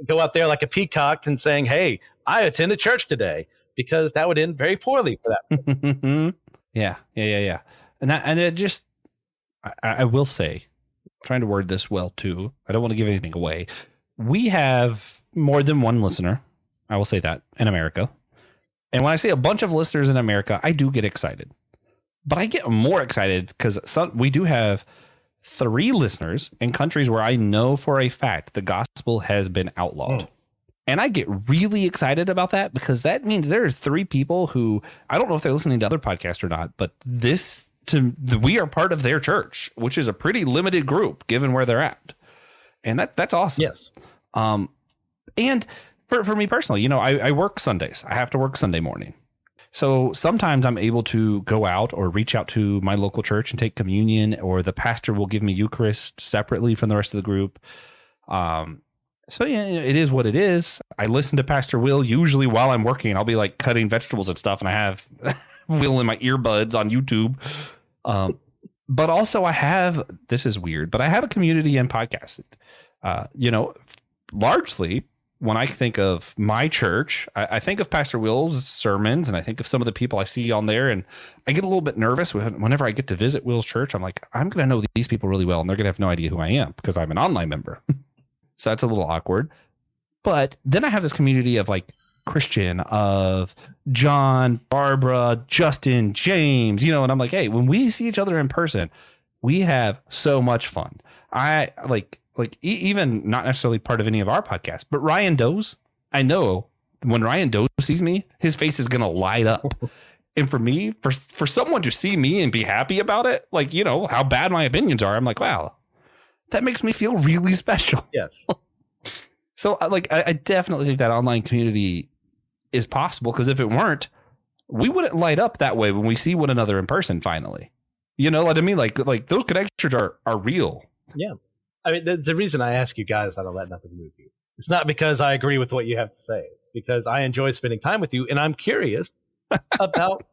go out there like a peacock and saying, "Hey, I attended church today," because that would end very poorly for that person. Yeah. And it just, I will say, I'm trying to word this well too. I don't want to give anything away. We have more than one listener. I will say that, in America. And when I say a bunch of listeners in America, I do get excited. But I get more excited because we do have 3 listeners in countries where I know for a fact the gospel has been outlawed. And I get really excited about that because that means there are 3 people who, I don't know if they're listening to other podcasts or not, but we are part of their church, which is a pretty limited group given where they're at. And that's awesome. Yes. And for me personally, I work Sundays. I have to work Sunday morning. So sometimes I'm able to go out or reach out to my local church and take communion, or the pastor will give me Eucharist separately from the rest of the group. So yeah, it is what it is. I listen to Pastor Will usually while I'm working. I'll be like cutting vegetables and stuff, and I have Will in my earbuds on YouTube. But also this is weird, but I have a community in podcasting. Largely when I think of my church, I think of Pastor Will's sermons, and I think of some of the people I see on there, and I get a little bit nervous whenever I get to visit Will's church. I'm like, I'm going to know these people really well, and they're going to have no idea who I am because I'm an online member. So that's a little awkward. But then I have this community of like Christian, of John, Barbara, Justin, James, and I'm like, hey, when we see each other in person, we have so much fun. I even not necessarily part of any of our podcasts, but Ryan Doe's, I know when Ryan Doe sees me, his face is going to light up. And for me, for someone to see me and be happy about it, like, how bad my opinions are, I'm like, wow, that makes me feel really special. Yes. So I definitely think that online community is possible, because if it weren't, we wouldn't light up that way when we see one another in person finally. You know what I mean? Like those connections are real. Yeah. I mean, there's a reason I ask you guys, I don't let nothing move you. It's not because I agree with what you have to say. It's because I enjoy spending time with you, and I'm curious about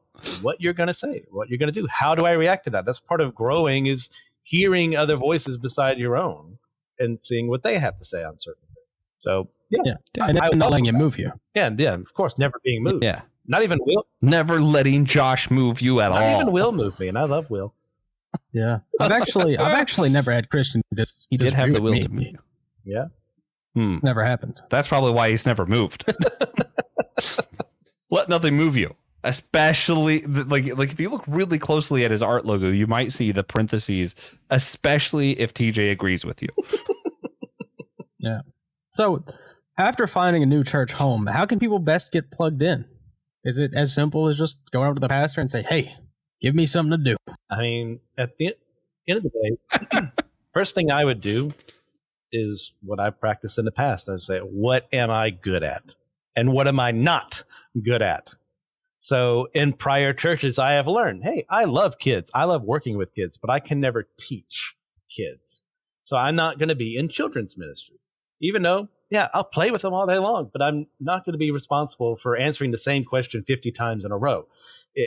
what you're going to say, what you're going to do. How do I react to that? That's part of growing, is hearing other voices beside your own and seeing what they have to say on certain things. So, yeah. And not letting it move you. Yeah, of course, never being moved. Yeah. Not even Will. Never letting Josh move you at all. Not even Will move me, and I love Will. Yeah, I've actually never had Christian. He did have the will to move. Yeah, never happened. That's probably why he's never moved. Let nothing move you, especially like if you look really closely at his art logo, you might see the parentheses, especially if TJ agrees with you. Yeah. So, after finding a new church home, how can people best get plugged in? Is it as simple as just going over to the pastor and say, "Hey, give me something to do"? I mean, at the end of the day, first thing I would do is what I've practiced in the past. I'd say, what am I good at? And what am I not good at? So in prior churches, I have learned, hey, I love kids. I love working with kids, but I can never teach kids. So I'm not going to be in children's ministry. even though, yeah, I'll play with them all day long, but I'm not going to be responsible for answering the same question 50 times in a row.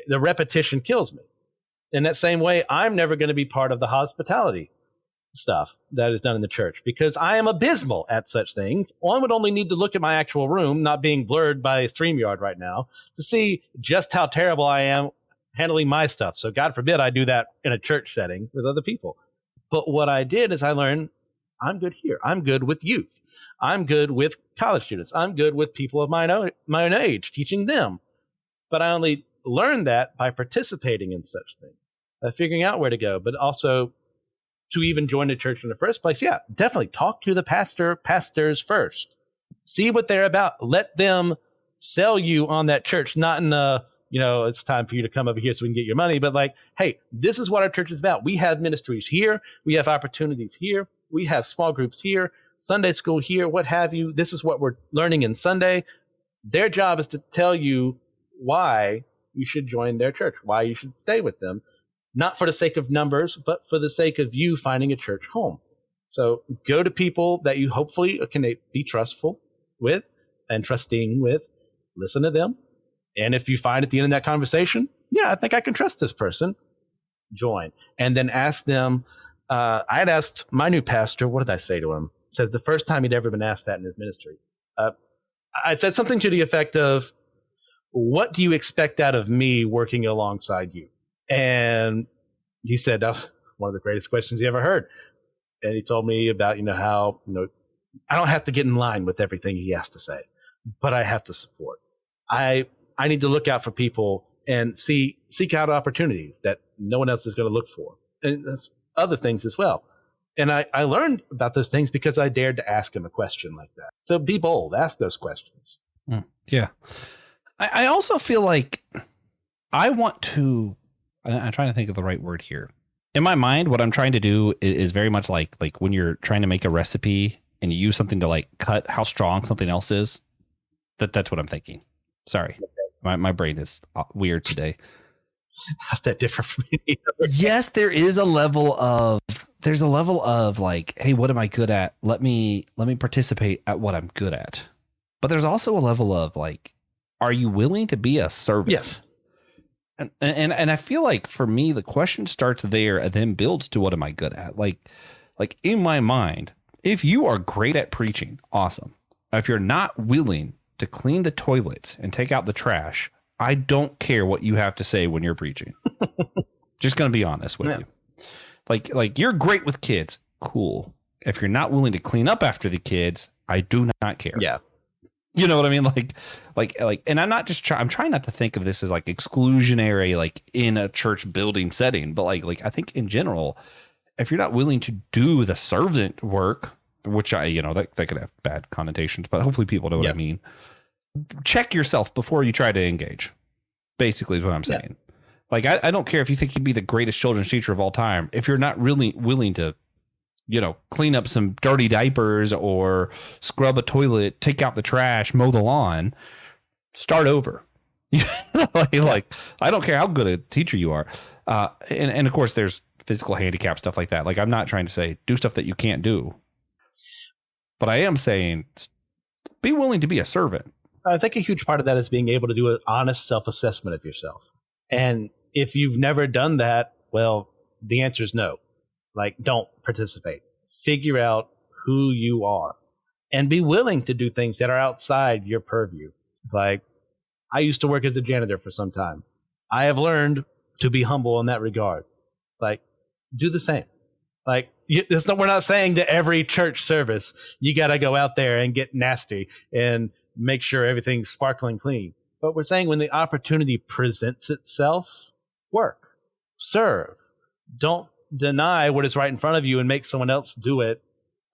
The repetition kills me. In that same way, I'm never going to be part of the hospitality stuff that is done in the church because I am abysmal at such things. One would only need to look at my actual room, not being blurred by StreamYard right now, to see just how terrible I am handling my stuff. So God forbid I do that in a church setting with other people. But what I did is I learned I'm good here. I'm good with youth. I'm good with college students. I'm good with people of my own age, teaching them. But I only learned that by participating in such things, figuring out where to go, but also to even join the church in the first place. Yeah, definitely talk to the pastors first. See what they're about. Let them sell you on that church, not in the, it's time for you to come over here so we can get your money, but like, hey, this is what our church is about. We have ministries here. We have opportunities here. We have small groups here, Sunday school here, what have you. This is what we're learning in Sunday. Their job is to tell you why you should join their church, why you should stay with them, not for the sake of numbers, but for the sake of you finding a church home. So go to people that you hopefully can be trustful with and trusting with, listen to them. And if you find at the end of that conversation, yeah, I think I can trust this person, join. And then ask them, I had asked my new pastor, what did I say to him? It says the first time he'd ever been asked that in his ministry. I said something to the effect of, what do you expect out of me working alongside you? And he said, that was one of the greatest questions he ever heard. And he told me about, how, I don't have to get in line with everything he has to say, but I have to support. I need to look out for people and seek out opportunities that no one else is going to look for. And that's other things as well. And I learned about those things because I dared to ask him a question like that. So be bold, ask those questions. Yeah. I also feel like I'm trying to think of the right word here. In my mind, what I'm trying to do is very much like when you're trying to make a recipe and you use something to like cut how strong something else is. That's what I'm thinking. Sorry. My brain is weird today. How's that different from me? Yes, there's a level of like, hey, what am I good at? Let me participate at what I'm good at. But there's also a level of like, are you willing to be a servant? Yes. And I feel like for me, the question starts there and then builds to what am I good at? Like in my mind, if you are great at preaching, awesome. If you're not willing to clean the toilets and take out the trash, I don't care what you have to say when you're preaching. Just going to be honest with you. Like you're great with kids. Cool. If you're not willing to clean up after the kids, I do not care. Yeah. You know what I mean? Like, and I'm not just I'm trying not to think of this as like exclusionary, like in a church building setting, but like I think in general, if you're not willing to do the servant work, which that could have bad connotations, but hopefully people know what I mean. Check yourself before you try to engage. Basically is what I'm saying. Yeah. Like, I don't care if you think you'd be the greatest children's teacher of all time. If you're not really willing to, clean up some dirty diapers or scrub a toilet, take out the trash, mow the lawn, start over. Like, I don't care how good a teacher you are. And of course there's physical handicap, stuff like that. Like, I'm not trying to say do stuff that you can't do, but I am saying be willing to be a servant. I think a huge part of that is being able to do an honest self-assessment of yourself. And if you've never done that, well, the answer is no. Like, don't participate. Figure out who you are and be willing to do things that are outside your purview. It's like, I used to work as a janitor for some time. I have learned to be humble in that regard. It's like, do the same. Like, we're not saying to every church service, you got to go out there and get nasty and make sure everything's sparkling clean. But we're saying when the opportunity presents itself, work, serve. Don't deny what is right in front of you and make someone else do it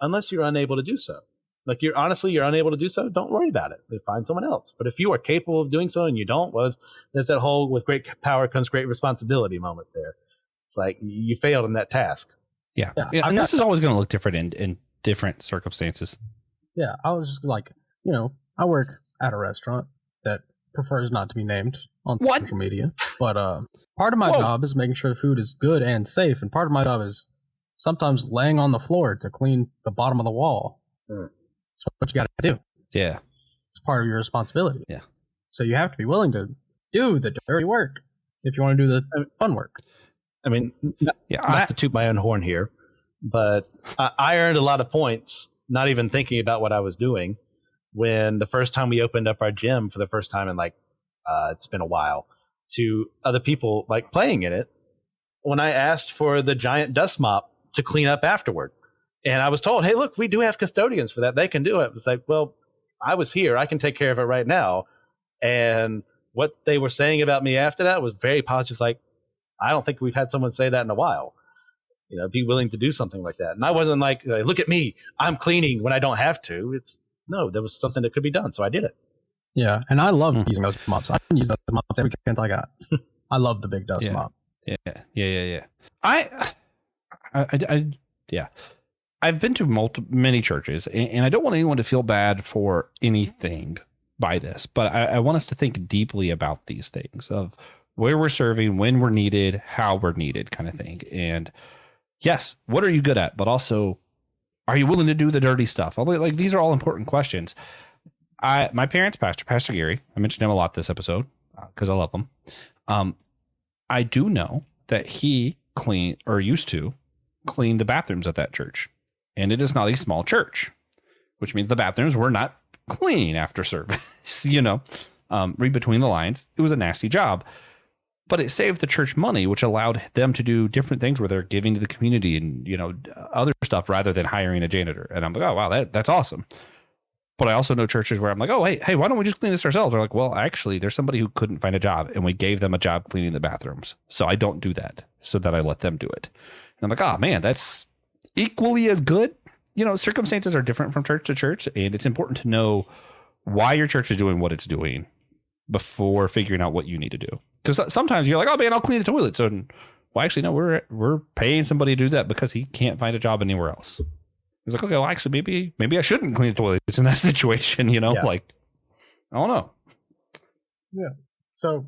unless you're unable to do so. Like, you're unable to do so, don't worry about it. Find someone else. But if you are capable of doing so and you don't, well, there's that whole with great power comes great responsibility moment there. It's like you failed in that task. Yeah. And this is always going to look different in different circumstances. Yeah. I was just like, I work at a restaurant that prefers not to be named on social media. But part of my job is making sure the food is good and safe. And part of my job is sometimes laying on the floor to clean the bottom of the wall. That's what you got to do. Yeah. It's part of your responsibility. Yeah. So you have to be willing to do the dirty work if you want to do the fun work. I mean, not to toot my own horn here, but I earned a lot of points not even thinking about what I was doing when the first time we opened up our gym for the first time in it's been a while, to other people like playing in it, when I asked for the giant dust mop to clean up afterward. And I was told, hey, look, we do have custodians for that. They can do it. It was like, well, I was here. I can take care of it right now. And what they were saying about me after that was very positive. Like, I don't think we've had someone say that in a while. Be willing to do something like that. And I wasn't like, look at me, I'm cleaning when I don't have to. No, there was something that could be done. So I did it. Yeah. And I love using those mops. I can use those mops every chance I got. I love the big dust mop. Yeah. I've been to many churches, and I don't want anyone to feel bad for anything by this, but I want us to think deeply about these things of where we're serving, when we're needed, how we're needed, kind of thing. And yes, what are you good at? But also, are you willing to do the dirty stuff? Like, these are all important questions. My parents' Pastor Gary, I mentioned him a lot this episode because I love him. I do know that he used to clean the bathrooms at that church. And it is not a small church, which means the bathrooms were not clean after service. Read between the lines. It was a nasty job, but it saved the church money, which allowed them to do different things where they're giving to the community and, other stuff rather than hiring a janitor. And I'm like, oh, wow, that's awesome. But I also know churches where I'm like, oh, hey, why don't we just clean this ourselves? They're like, well, actually, there's somebody who couldn't find a job and we gave them a job cleaning the bathrooms. So I don't do that, so that I let them do it. And I'm like, oh, man, that's equally as good. Circumstances are different from church to church, and it's important to know why your church is doing what it's doing before figuring out what you need to do. Because sometimes you're like, oh, man, I'll clean the toilets. And, well, actually, no, we're paying somebody to do that because he can't find a job anywhere else. He's like, okay, well, actually, maybe I shouldn't clean the toilets in that situation, like, I don't know. Yeah. So.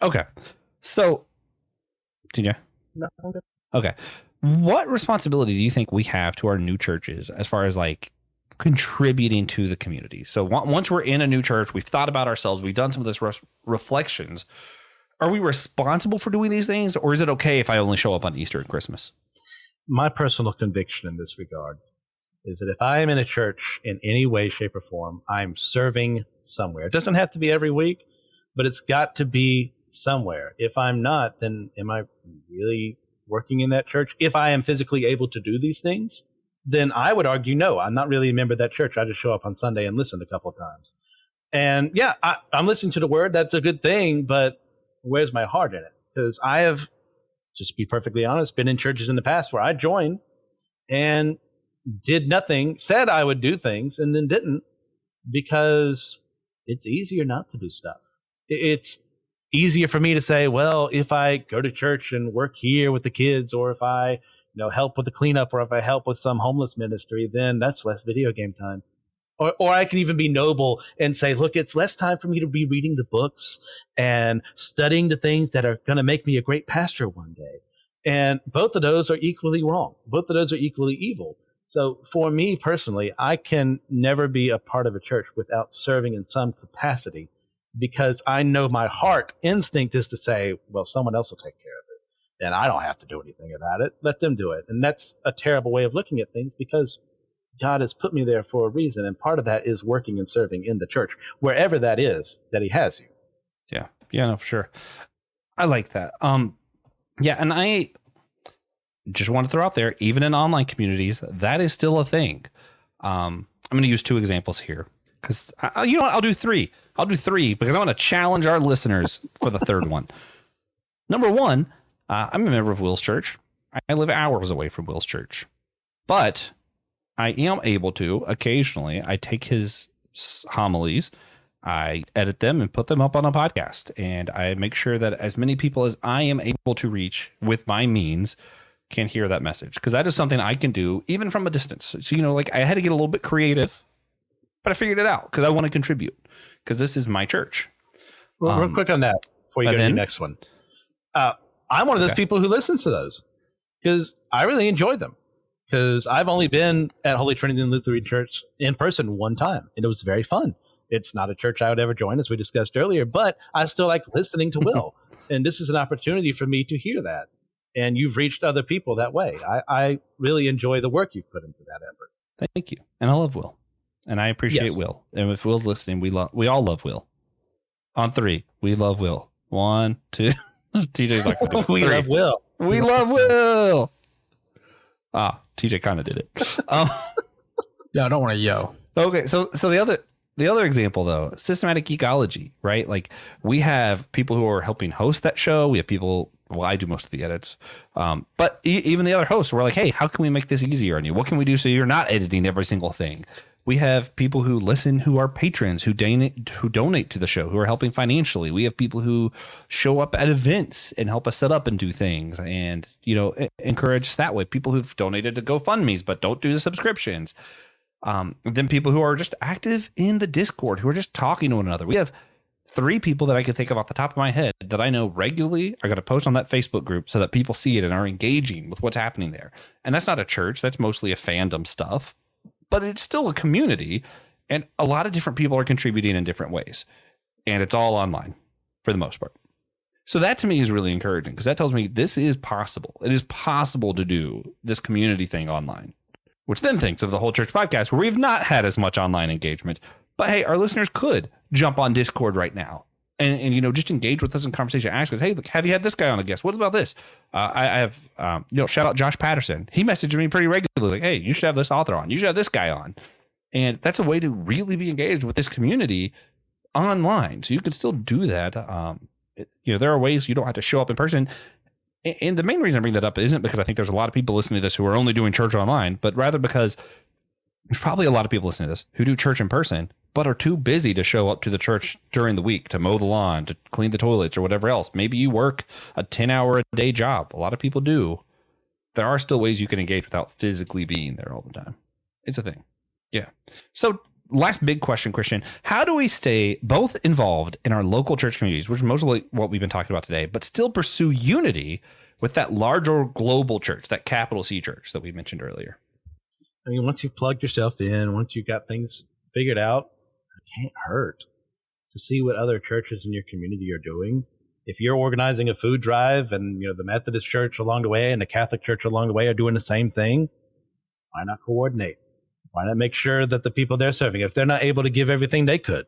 Okay. So, TJ? No, okay. Okay. What responsibility do you think we have to our new churches as far as like contributing to the community? So once we're in a new church, we've thought about ourselves, we've done some of this reflections. Are we responsible for doing these things, or is it okay if I only show up on Easter and Christmas? My personal conviction in this regard is that if I am in a church in any way, shape, or form, I'm serving somewhere. It doesn't have to be every week, but it's got to be somewhere. If I'm not, then am I really working in that church? If I am physically able to do these things, then I would argue, no, I'm not really a member of that church. I just show up on Sunday and listen a couple of times. And yeah, I'm listening to the word. That's a good thing, but where's my heart in it? Because I have, just to be perfectly honest, been in churches in the past where I joined and did nothing, said I would do things, and then didn't, because it's easier not to do stuff. It's easier for me to say, well, if I go to church and work here with the kids, or if I help with the cleanup, or if I help with some homeless ministry, then that's less video game time. Or I can even be noble and say, look, it's less time for me to be reading the books and studying the things that are going to make me a great pastor one day. And both of those are equally wrong. Both of those are equally evil. So for me personally, I can never be a part of a church without serving in some capacity, because I know my heart instinct is to say, well, someone else will take care of it, and I don't have to do anything about it. Let them do it. And that's a terrible way of looking at things, because God has put me there for a reason. And part of that is working and serving in the church, wherever that is that he has you. Yeah. Yeah, no, for sure. I like that. Yeah. And I just want to throw out there, even in online communities, that is still a thing. I'm going to use two examples here, because you know what? I'll do three because I want to challenge our listeners for the third one. Number one, I'm a member of Will's Church. I live hours away from Will's Church, but I am able to occasionally, I take his homilies, I edit them and put them up on a podcast, and I make sure that as many people as I am able to reach with my means can hear that message, because that is something I can do even from a distance. So, like, I had to get a little bit creative, but I figured it out because I want to contribute, because this is my church. Well, real quick on that before you go to the next one. I'm one of those people who listens to those because I really enjoy them. because I've only been at Holy Trinity Lutheran Church in person one time, and it was very fun. It's not a church I would ever join, as we discussed earlier, but I still like listening to Will. And this is an opportunity for me to hear that. And you've reached other people that way. I really enjoy the work you've put into that effort. Thank you. And I love Will. And I appreciate Yes. Will. And if Will's listening, we all love Will. On 3, we love Will. 1, 2. TJ's like, We love Will. We love Will. TJ kind of did it. No, I don't want to yo. Okay, so the other example though, systematic ecology, right? Like we have people who are helping host that show. We have people. Well, I do most of the edits, but even the other hosts were like, "Hey, how can we make this easier on you? What can we do so you're not editing every single thing?" We have people who listen, who are patrons, who donate to the show, who are helping financially. We have people who show up at events and help us set up and do things, and encourage us that way. People who've donated to GoFundMe's but don't do the subscriptions. Then people who are just active in the Discord, who are just talking to one another. We have 3 people that I can think of off the top of my head that I know regularly are going to post on that Facebook group so that people see it and are engaging with what's happening there. And that's not a church. That's mostly a fandom stuff, but it's still a community. And a lot of different people are contributing in different ways. And it's all online for the most part. So that to me is really encouraging because that tells me this is possible. It is possible to do this community thing online. Which then thinks of the Whole Church podcast where we've not had as much online engagement. But hey, our listeners could jump on Discord right now and just engage with us in conversation. Ask us, hey, look, have you had this guy on a guest? What about this? I have, shout out Josh Patterson. He messaged me pretty regularly, like, hey, you should have this author on. You should have this guy on. And that's a way to really be engaged with this community online. So you can still do that. There are ways you don't have to show up in person. And the main reason I bring that up isn't because I think there's a lot of people listening to this who are only doing church online, but rather because there's probably a lot of people listening to this who do church in person, but are too busy to show up to the church during the week, to mow the lawn, to clean the toilets or whatever else. Maybe you work a 10-hour-a-day job. A lot of people do. There are still ways you can engage without physically being there all the time. It's a thing. Yeah. So last big question, Christian, how do we stay both involved in our local church communities, which is mostly what we've been talking about today, but still pursue unity with that larger global church, that capital C church that we mentioned earlier? I mean, once you've plugged yourself in, once you've got things figured out, it can't hurt to see what other churches in your community are doing. If you're organizing a food drive and the Methodist church along the way and the Catholic church along the way are doing the same thing, why not coordinate? Why not make sure that the people they're serving, if they're not able to give everything they could,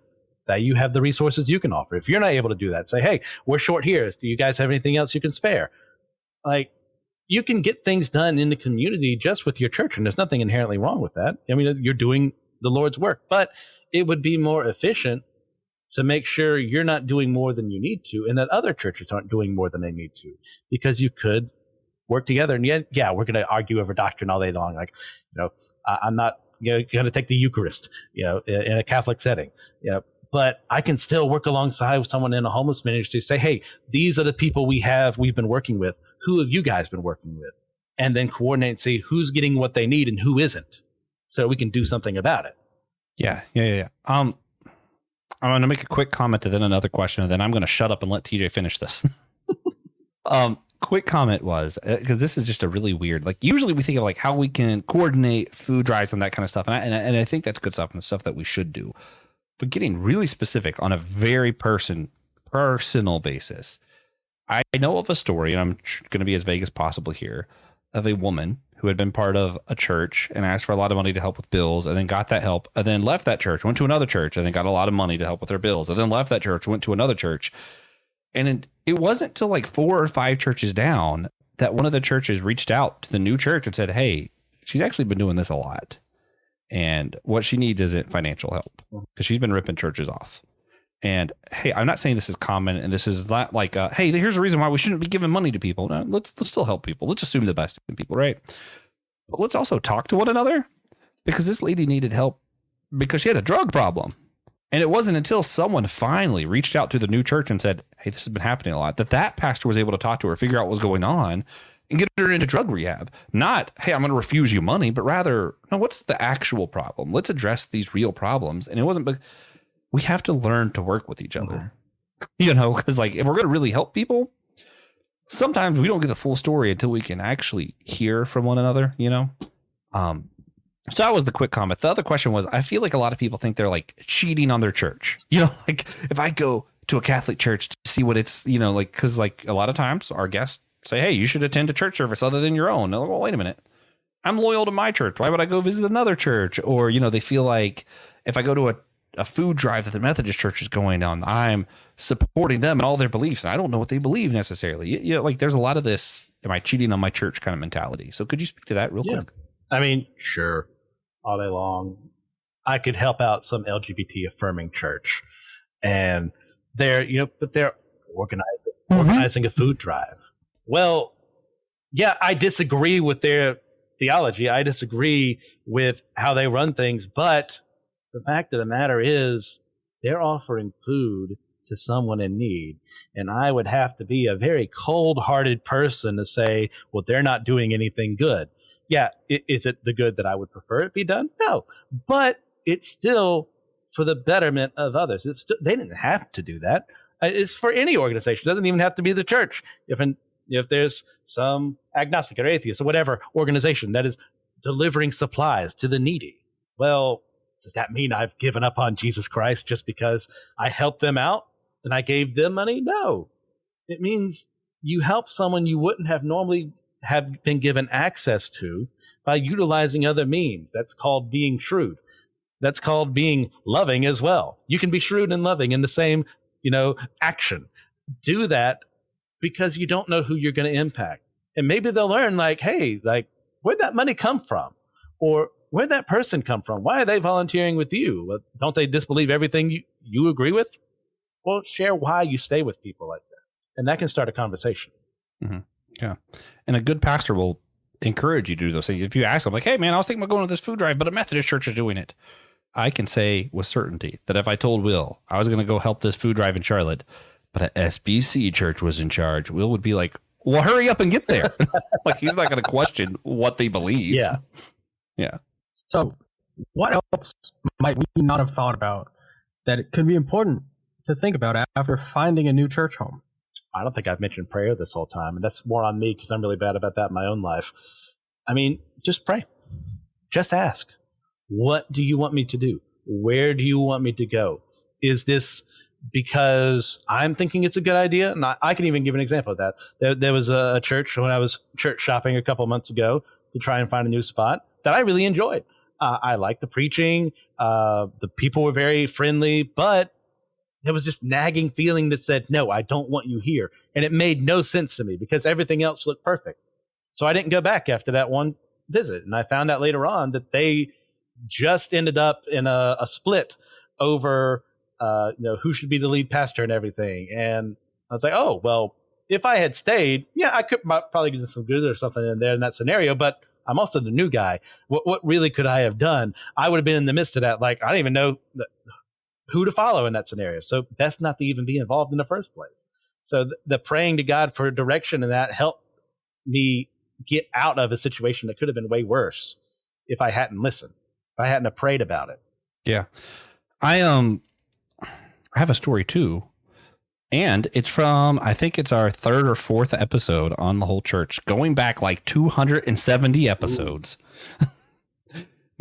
that you have the resources you can offer? If you're not able to do that, say, hey, we're short here. Do you guys have anything else you can spare? Like, you can get things done in the community just with your church, and there's nothing inherently wrong with that. I mean, you're doing the Lord's work, but it would be more efficient to make sure you're not doing more than you need to and that other churches aren't doing more than they need to, because you could work together. And yeah, we're going to argue over doctrine all day long. Like, I'm not going to take the Eucharist, in a Catholic setting, but I can still work alongside with someone in a homeless ministry to say, hey, these are the people we've been working with. Who have you guys been working with? And then coordinate and see who's getting what they need and who isn't, so we can do something about it. Yeah. I'm going to make a quick comment and then another question, and then I'm going to shut up and let TJ finish this. Quick comment was, because this is just a really weird, like usually we think of like how we can coordinate food drives and that kind of stuff. And I think that's good stuff and the stuff that we should do, but getting really specific on a very personal basis. I know of a story, and I'm going to be as vague as possible here, of a woman who had been part of a church and asked for a lot of money to help with bills, and then got that help, and then left that church, went to another church, and then got a lot of money to help with their bills, and then left that church, went to another church. And it wasn't till like 4 or 5 churches down that one of the churches reached out to the new church and said, hey, she's actually been doing this a lot, and what she needs isn't financial help, because she's been ripping churches off. And hey, I'm not saying this is common, and this is not like, hey, here's a reason why we shouldn't be giving money to people. No, let's still help people. Let's assume the best in people, right? But let's also talk to one another, because this lady needed help because she had a drug problem. And it wasn't until someone finally reached out to the new church and said, hey, this has been happening a lot, that pastor was able to talk to her, figure out what was going on, and get her into drug rehab. Not, hey, I'm going to refuse you money, but rather, no, what's the actual problem? Let's address these real problems. And it wasn't, we have to learn to work with each other, because like if we're going to really help people, sometimes we don't get the full story until we can actually hear from one another, So that was the quick comment. The other question was, I feel like a lot of people think they're like cheating on their church. Like if I go to a Catholic church to see what it's, like, because like a lot of times our guests say, hey, you should attend a church service other than your own. Like, well, wait a minute. I'm loyal to my church. Why would I go visit another church? Or, they feel like if I go to a food drive that the Methodist church is going on, I'm supporting them and all their beliefs. And I don't know what they believe necessarily. Like there's a lot of this, am I cheating on my church kind of mentality? So could you speak to that real quick? I mean, sure. All day long, I could help out some LGBT affirming church. And they're, but they're organizing a food drive. Well, yeah, I disagree with their theology. I disagree with how they run things, but the fact of the matter is they're offering food to someone in need. And I would have to be a very cold-hearted person to say, well, they're not doing anything good. Yeah, is it the good that I would prefer it be done? No, but it's still for the betterment of others. They didn't have to do that. It's for any organization. It doesn't even have to be the church. If there's some agnostic or atheist or whatever organization that is delivering supplies to the needy, well, does that mean I've given up on Jesus Christ just because I helped them out and I gave them money? No. It means you help someone you wouldn't have normally have been given access to by utilizing other means. That's called being shrewd. That's called being loving as well. You can be shrewd and loving in the same, action. Do that because you don't know who you're going to impact. And maybe they'll learn like, hey, like where'd that money come from? Or where'd that person come from? Why are they volunteering with you? Well, don't they disbelieve everything you agree with? Well, share why you stay with people like that. And that can start a conversation. Mm-hmm. Yeah. And a good pastor will encourage you to do those things. If you ask them like, hey man, I was thinking about going to this food drive, but a Methodist church is doing it. I can say with certainty that if I told Will I was going to go help this food drive in Charlotte, but a SBC church was in charge, Will would be like, well, hurry up and get there. Like he's not going to question what they believe. Yeah. Yeah. So what else might we not have thought about that it could be important to think about after finding a new church home? I don't think I've mentioned prayer this whole time, and that's more on me because I'm really bad about that in my own life. I mean, just pray. Just ask. What do you want me to do? Where do you want me to go? Is this because I'm thinking it's a good idea? And I can even give an example of that. There was a church when I was church shopping a couple months ago to try and find a new spot that I really enjoyed. I liked the preaching. The people were very friendly, but there was this nagging feeling that said, no, I don't want you here. And it made no sense to me because everything else looked perfect. So I didn't go back after that one visit. And I found out later on that they just ended up in a split over, who should be the lead pastor and everything. And I was like, oh, well, if I had stayed, yeah, I could probably get some good or something in there in that scenario. But I'm also the new guy. What really could I have done? I would have been in the midst of that. Like, I don't even know who to follow in that scenario. So best not to even be involved in the first place. So the praying to God for direction and that helped me get out of a situation that could have been way worse if I hadn't listened, if I hadn't have prayed about it. Yeah. I have a story too. And it's from, I think it's our third or fourth episode on the whole church, going back like 270 episodes.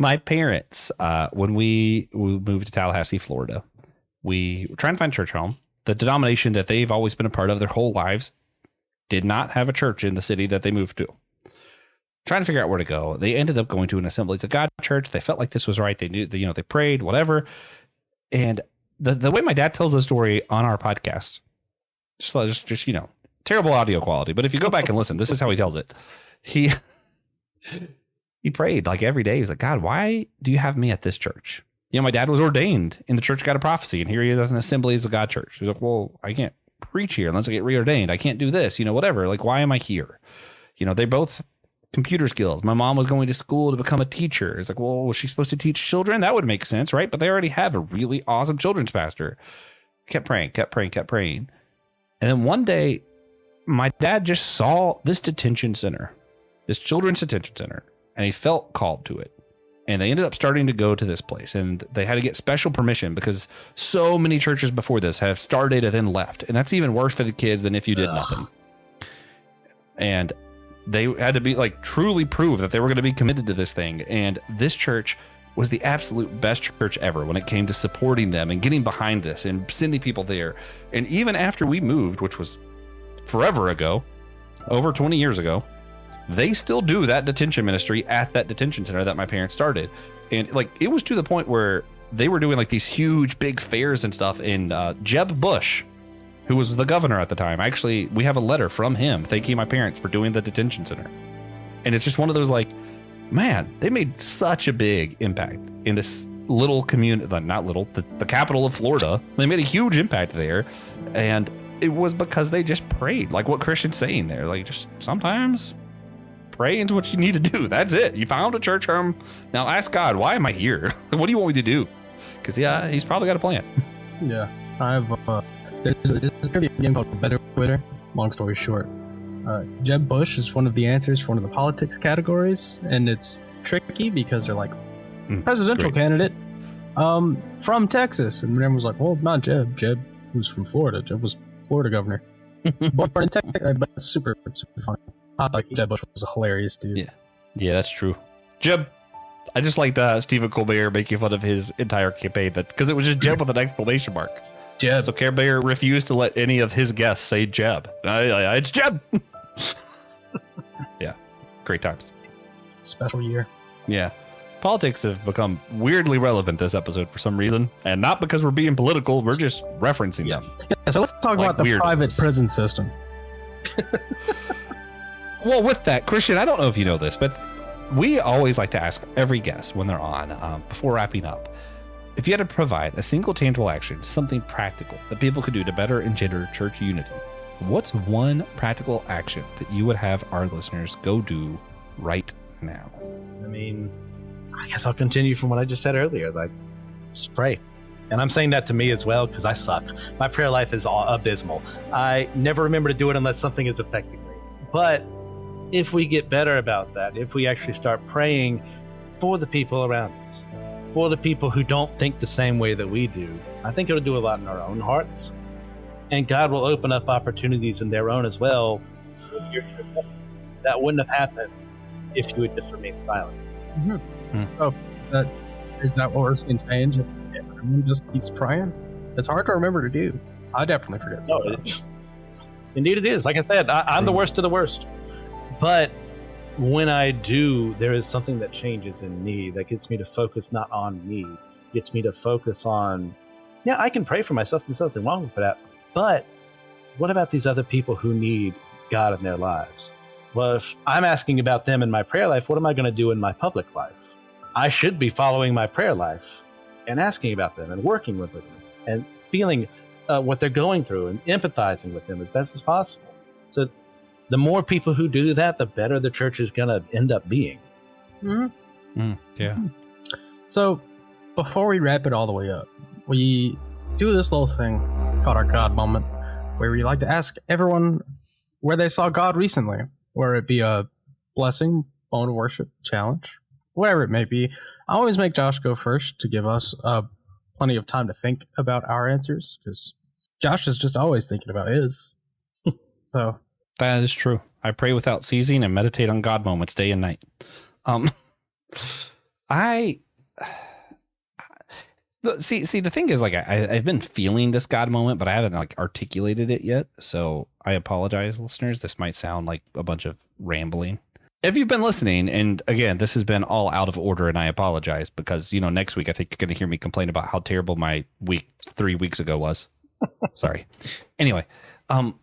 My parents, when we moved to Tallahassee, Florida, we were trying to find a church home. The denomination that they've always been a part of their whole lives did not have a church in the city that they moved to. Trying to figure out where to go. They ended up going to an Assemblies of God church. They felt like this was right. They knew, they prayed, whatever. And the way my dad tells the story on our podcast, just terrible audio quality. But if you go back and listen, this is how he tells it. He prayed like every day. He was like, God, why do you have me at this church? My dad was ordained in the Church God of Prophecy, and here he is as an Assemblies of God church. He's like, well, I can't preach here unless I get reordained. I can't do this, whatever. Like, why am I here? They both computer skills. My mom was going to school to become a teacher. It's like, well, was she supposed to teach children? That would make sense, right? But they already have a really awesome children's pastor. Kept praying. And then one day, my dad just saw this detention center, this children's detention center, and he felt called to it. And they ended up starting to go to this place, and they had to get special permission because so many churches before this have started and then left. And that's even worse for the kids than if you did nothing. And they had to be like truly prove that they were going to be committed to this thing. And this church was the absolute best church ever when it came to supporting them and getting behind this and sending people there. And even after we moved, which was forever ago, over 20 years ago, they still do that detention ministry at that detention center that my parents started. And like, it was to the point where they were doing like these huge big fairs and stuff. And Jeb Bush, who was the governor at the time, actually, we have a letter from him thanking my parents for doing the detention center. And it's just one of those like, man, they made such a big impact in this little community, not little, the capital of Florida. They made a huge impact there. And it was because they just prayed, like what Christian's saying there. Like, just sometimes pray into what you need to do. That's it. You found a church home. Now ask God, why am I here? What do you want me to do? Because, yeah, he's probably got a plan. Yeah. I have, there's going to be a game called Better Twitter. Long story short. Jeb Bush is one of the answers for one of the politics categories, and it's tricky because they're like, presidential candidate from Texas. And everyone's like, well, it's not Jeb. Jeb was from Florida. Jeb was Florida governor. Born in Texas, but super, super funny. I thought Jeb Bush was a hilarious dude. Yeah, that's true. Jeb, I just liked Stephen Colbert making fun of his entire campaign because it was just Jeb with an exclamation mark. Jeb. So Colbert refused to let any of his guests say Jeb. It's Jeb. Yeah, great times. Special year. Yeah. Politics have become weirdly relevant this episode for some reason, and not because we're being political, we're just referencing them. Yeah, so let's talk about the private prison system. Well, with that, Christian, I don't know if you know this, but we always like to ask every guest when they're on, before wrapping up, if you had to provide a single tangible action, something practical that people could do to better engender church unity, what's one practical action that you would have our listeners go do right now? I mean, I guess I'll continue from what I just said earlier. Like, just pray. And I'm saying that to me as well because I suck. My prayer life is abysmal. I never remember to do it unless something is affecting me. But if we get better about that, if we actually start praying for the people around us, for the people who don't think the same way that we do, I think it'll do a lot in our own hearts. And God will open up opportunities in their own as well. That wouldn't have happened if you had just remained silent. Oh, is that what we're seeing change? If everyone just keeps praying? It's hard to remember to do. I definitely forget sometimes. Indeed it is. Like I said, I'm the worst of the worst. But when I do, there is something that changes in me that gets me to focus not on me, gets me to focus on, yeah, I can pray for myself. There's nothing wrong with that. But what about these other people who need God in their lives? Well, if I'm asking about them in my prayer life, what am I going to do in my public life? I should be following my prayer life and asking about them and working with them and feeling what they're going through and empathizing with them as best as possible. So the more people who do that, the better the church is going to end up being. Yeah. So before we wrap it all the way up, we do this little thing called our God moment, where we like to ask everyone where they saw God recently, whether it be a blessing, moment of worship, challenge, whatever it may be. I always make Josh go first to give us plenty of time to think about our answers, because Josh is just always thinking about his. So that is true. I pray without ceasing and meditate on God moments day and night. See, the thing is, like, I've been feeling this God moment, but I haven't like articulated it yet. So I apologize, listeners. This might sound like a bunch of rambling. If you've been listening, and again, this has been all out of order, and I apologize because, next week I think you're going to hear me complain about how terrible my week 3 weeks ago was. Sorry. Anyway, I've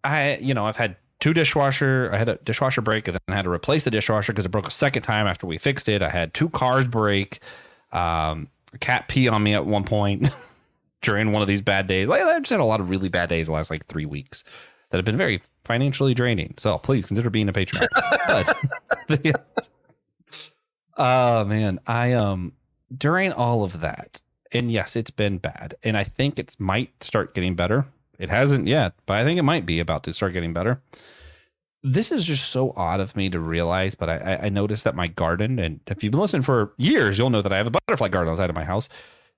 had I had a dishwasher break, and then I had to replace the dishwasher because it broke a second time after we fixed it. I had 2 cars break. A cat pee on me at one point during one of these bad days. I've just had a lot of really bad days the last 3 weeks that have been very financially draining. So please consider being a patron. Oh man, I during all of that, and yes, it's been bad, and I think it might start getting better. It hasn't yet, but I think it might be about to start getting better. This is just so odd of me to realize, but I noticed that my garden, and if you've been listening for years, you'll know that I have a butterfly garden outside of my house.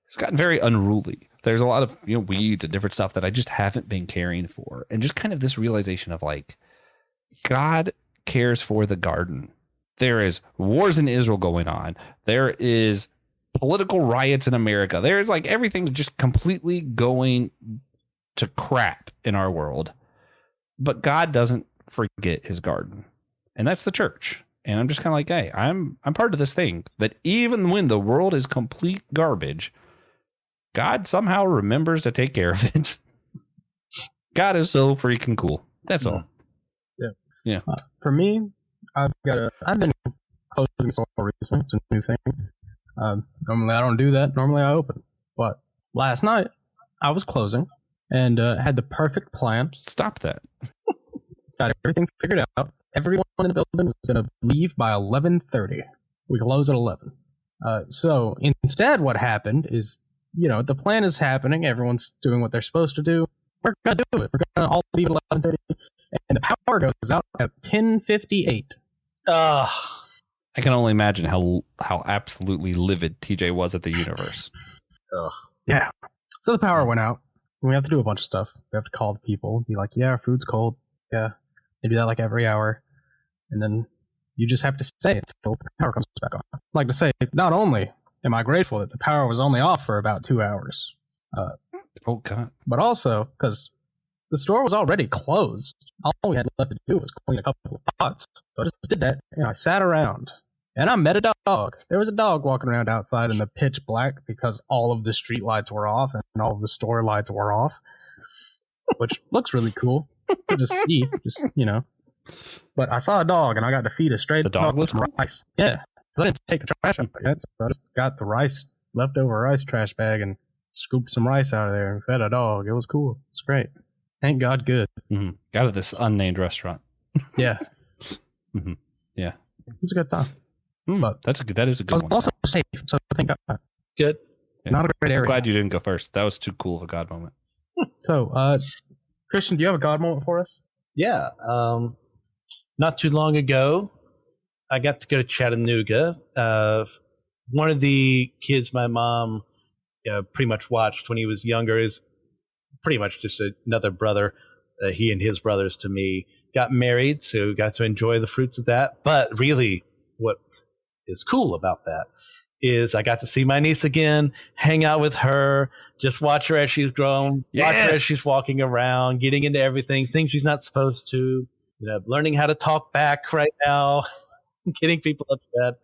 It's gotten very unruly. There's a lot of weeds and different stuff that I just haven't been caring for. And just kind of this realization of like, God cares for the garden. There is wars in Israel going on. There is political riots in America. There's like everything just completely going to crap in our world. But God doesn't forget his garden. And that's the church. And I'm just kind of like, hey, I'm part of this thing that even when the world is complete garbage, God somehow remembers to take care of it. God is so freaking cool. That's all. Yeah. For me, I've been closing soul recently. It's a new thing. Normally I don't do that. Normally I open. But last night I was closing and had the perfect plan. Stop that. Got everything figured out. Everyone in the building was going to leave by 11:30. We close at 11. So instead what happened is, the plan is happening. Everyone's doing what they're supposed to do. We're going to do it. We're going to all leave at 11:30. And the power goes out at 10:58. I can only imagine how absolutely livid TJ was at the universe. Yeah. So the power went out. We have to do a bunch of stuff. We have to call the people. Be like, yeah, our food's cold. Yeah. They do that like every hour. And then you just have to stay until the power comes back on. I'd like to say, not only am I grateful that the power was only off for about 2 hours. Oh, God. But also, because the store was already closed. All we had left to do was clean a couple of pots. So I just did that, and I sat around. And I met a dog. There was a dog walking around outside in the pitch black because all of the street lights were off and all of the store lights were off. Which looks really cool to just see. But I saw a dog, and I got to feed a stray dog with some rice. Yeah. Because I didn't take the trash out yet, so I just got the leftover rice trash bag and scooped some rice out of there and fed a dog. It was cool. It's great. Thank God, good. Mm-hmm. Got to this unnamed restaurant. Yeah. Mm-hmm. Yeah. It's a good time. But that is a good one. Also safe, so thank God. Good. Yeah. Not a great area. I'm glad you didn't go first. That was too cool of a God moment. So, Christian, do you have a God moment for us? Yeah. Not too long ago, I got to go to Chattanooga. One of the kids my mom pretty much watched when he was younger is pretty much just another brother. He and his brothers to me got married, so got to enjoy the fruits of that. But really, what is cool about that is I got to see my niece again, hang out with her, just watch her as she's grown, watch her as she's walking around, getting into everything, things she's not supposed to, learning how to talk back right now, getting people upset,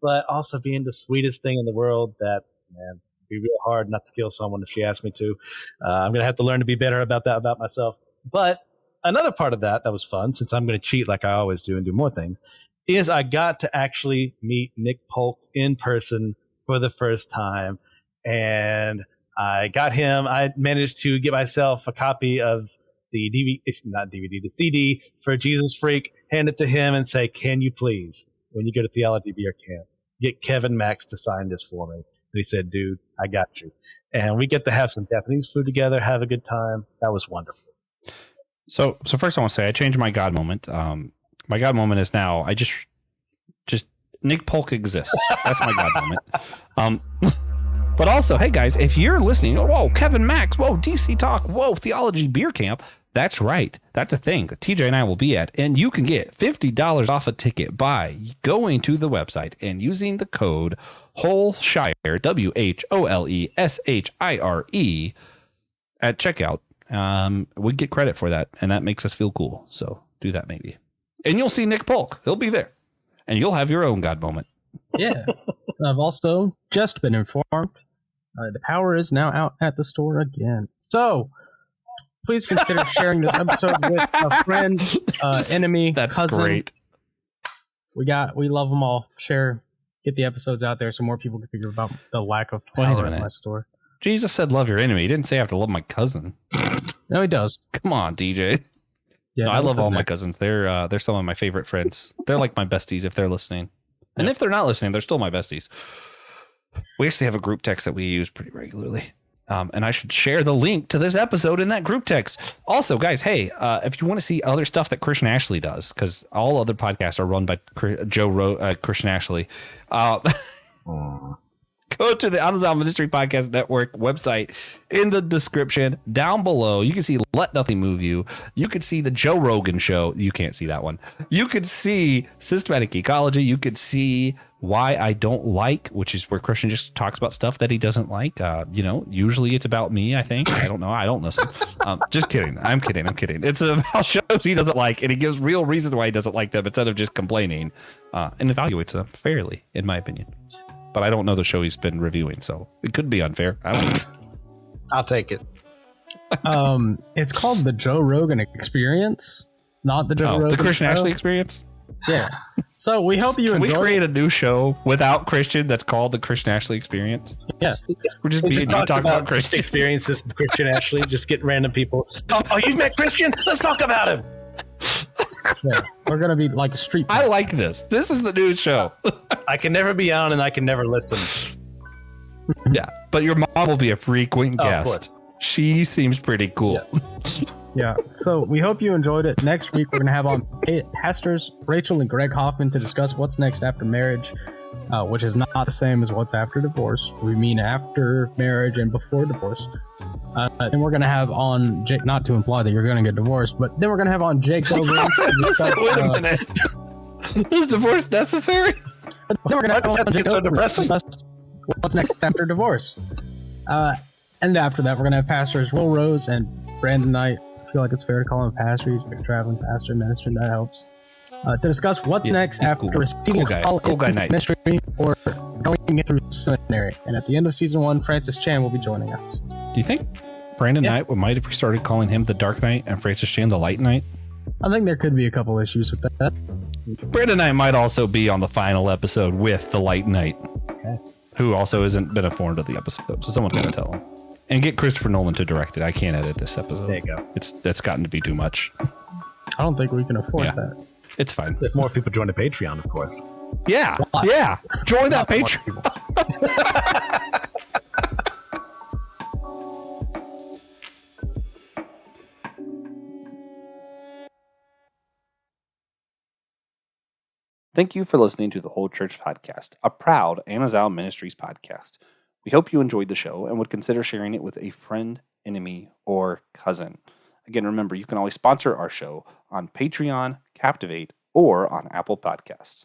but also being the sweetest thing in the world that, man, it'd be real hard not to kill someone if she asked me to. I'm going to have to learn to be better about that about myself. But another part of that was fun, since I'm going to cheat like I always do and do more things, is I got to actually meet Nick Polk in person for the first time. And I got him. I managed to get myself a copy of the DVD, it's not DVD, the CD for Jesus Freak, hand it to him and say, can you please, when you go to Theology Beer Camp, get Kevin Max to sign this for me? And he said, dude, I got you. And we get to have some Japanese food together, have a good time. That was wonderful. So first I want to say I changed my God moment. My God moment is now I just Nick Polk exists. That's my God moment. But also, hey guys, if you're listening, whoa, Kevin Max, whoa, DC Talk, whoa, Theology Beer Camp. That's right. That's a thing that TJ and I will be at. And you can get $50 off a ticket by going to the website and using the code WHOLESHIRE, WHOLESHIRE at checkout. We get credit for that, and that makes us feel cool. So do that maybe. And you'll see Nick Polk. He'll be there. And you'll have your own God moment. Yeah. I've also just been informed the power is now out at the store again. So please consider sharing this episode with a friend, enemy, That's cousin. Great. We love them all. Get the episodes out there so more people can figure out the lack of power in my store. Jesus said love your enemy. He didn't say I have to love my cousin. No, he does. Come on, DJ. Yeah, no, I love all my cousins. They're some of my favorite friends. They're like my besties if they're listening. And if they're not listening, they're still my besties. We actually have a group text that we use pretty regularly. And I should share the link to this episode in that group text. Also, guys, hey, if you want to see other stuff that Christian Ashley does, because all other podcasts are run by Christian Ashley. Come Go to the Unresolved Ministry Podcast Network website in the description down below. You can see Let Nothing Move You. You could see the Joe Rogan Show. You can't see that one. You could see Systematic Ecology. You could see Why I Don't Like, which is where Christian just talks about stuff that he doesn't like. Usually it's about me, I think. I don't know. I don't listen. Just kidding. I'm kidding. It's about shows he doesn't like, and he gives real reasons why he doesn't like them instead of just complaining, and evaluates them fairly, in my opinion. But I don't know the show he's been reviewing, so it could be unfair. I don't know. I'll take it. It's called the Joe Rogan Experience, not the Joe Rogan the Christian Show. Ashley Experience. Yeah. So we hope you Can enjoy. we create a new show without Christian that's called the Christian Ashley Experience? Yeah. We're just being talks talk about about Christian. experiences with Christian Ashley, just getting random people. Oh, you've met Christian? Let's talk about him. Yeah. We're gonna be like a street. I like this. This is the new show. I can never be on and I can never listen. Yeah, but your mom will be a frequent Oh, of guest. course. She seems pretty cool. Yeah. So we hope you enjoyed it. Next week we're gonna have on pastors Rachel and Greg Hoffman to discuss what's next after marriage, which is not the same as what's after divorce. We mean after marriage and before divorce. And we're gonna have on Jake, not to imply that you're gonna get divorced, but then we're gonna have on Jake Delvins to discuss. Wait a minute. Is divorce necessary? Then we're gonna have Why does on that Jake get so Delvins to depressing? discuss what's next after divorce. And after that, we're gonna have pastors Will Rose and Brandon Knight. I feel like it's fair to call him a pastor. He's like a traveling pastor, minister, and that helps. To discuss what's next he's after cool. receiving Cool guy. a call Cool guy into Knight. ministry or going through seminary. And at the end of season 1, Francis Chan will be joining us. Do you think Brandon Knight might have started calling him the Dark Knight and Francis Chan the Light Knight? I think there could be a couple issues with that. Brandon Knight might also be on the final episode with the Light Knight, who also hasn't been informed of the episode. So someone's got to tell him. And get Christopher Nolan to direct it. I can't edit this episode. There you go. That's gotten to be too much. I don't think we can afford that. It's fine. If more people join the Patreon, of course. Yeah. Yeah. Join that Not Patreon. Thank you for listening to the Whole Church Podcast, a proud Anazao Ministries podcast. We hope you enjoyed the show and would consider sharing it with a friend, enemy, or cousin. Again, remember, you can always sponsor our show on Patreon, Captivate, or on Apple Podcasts.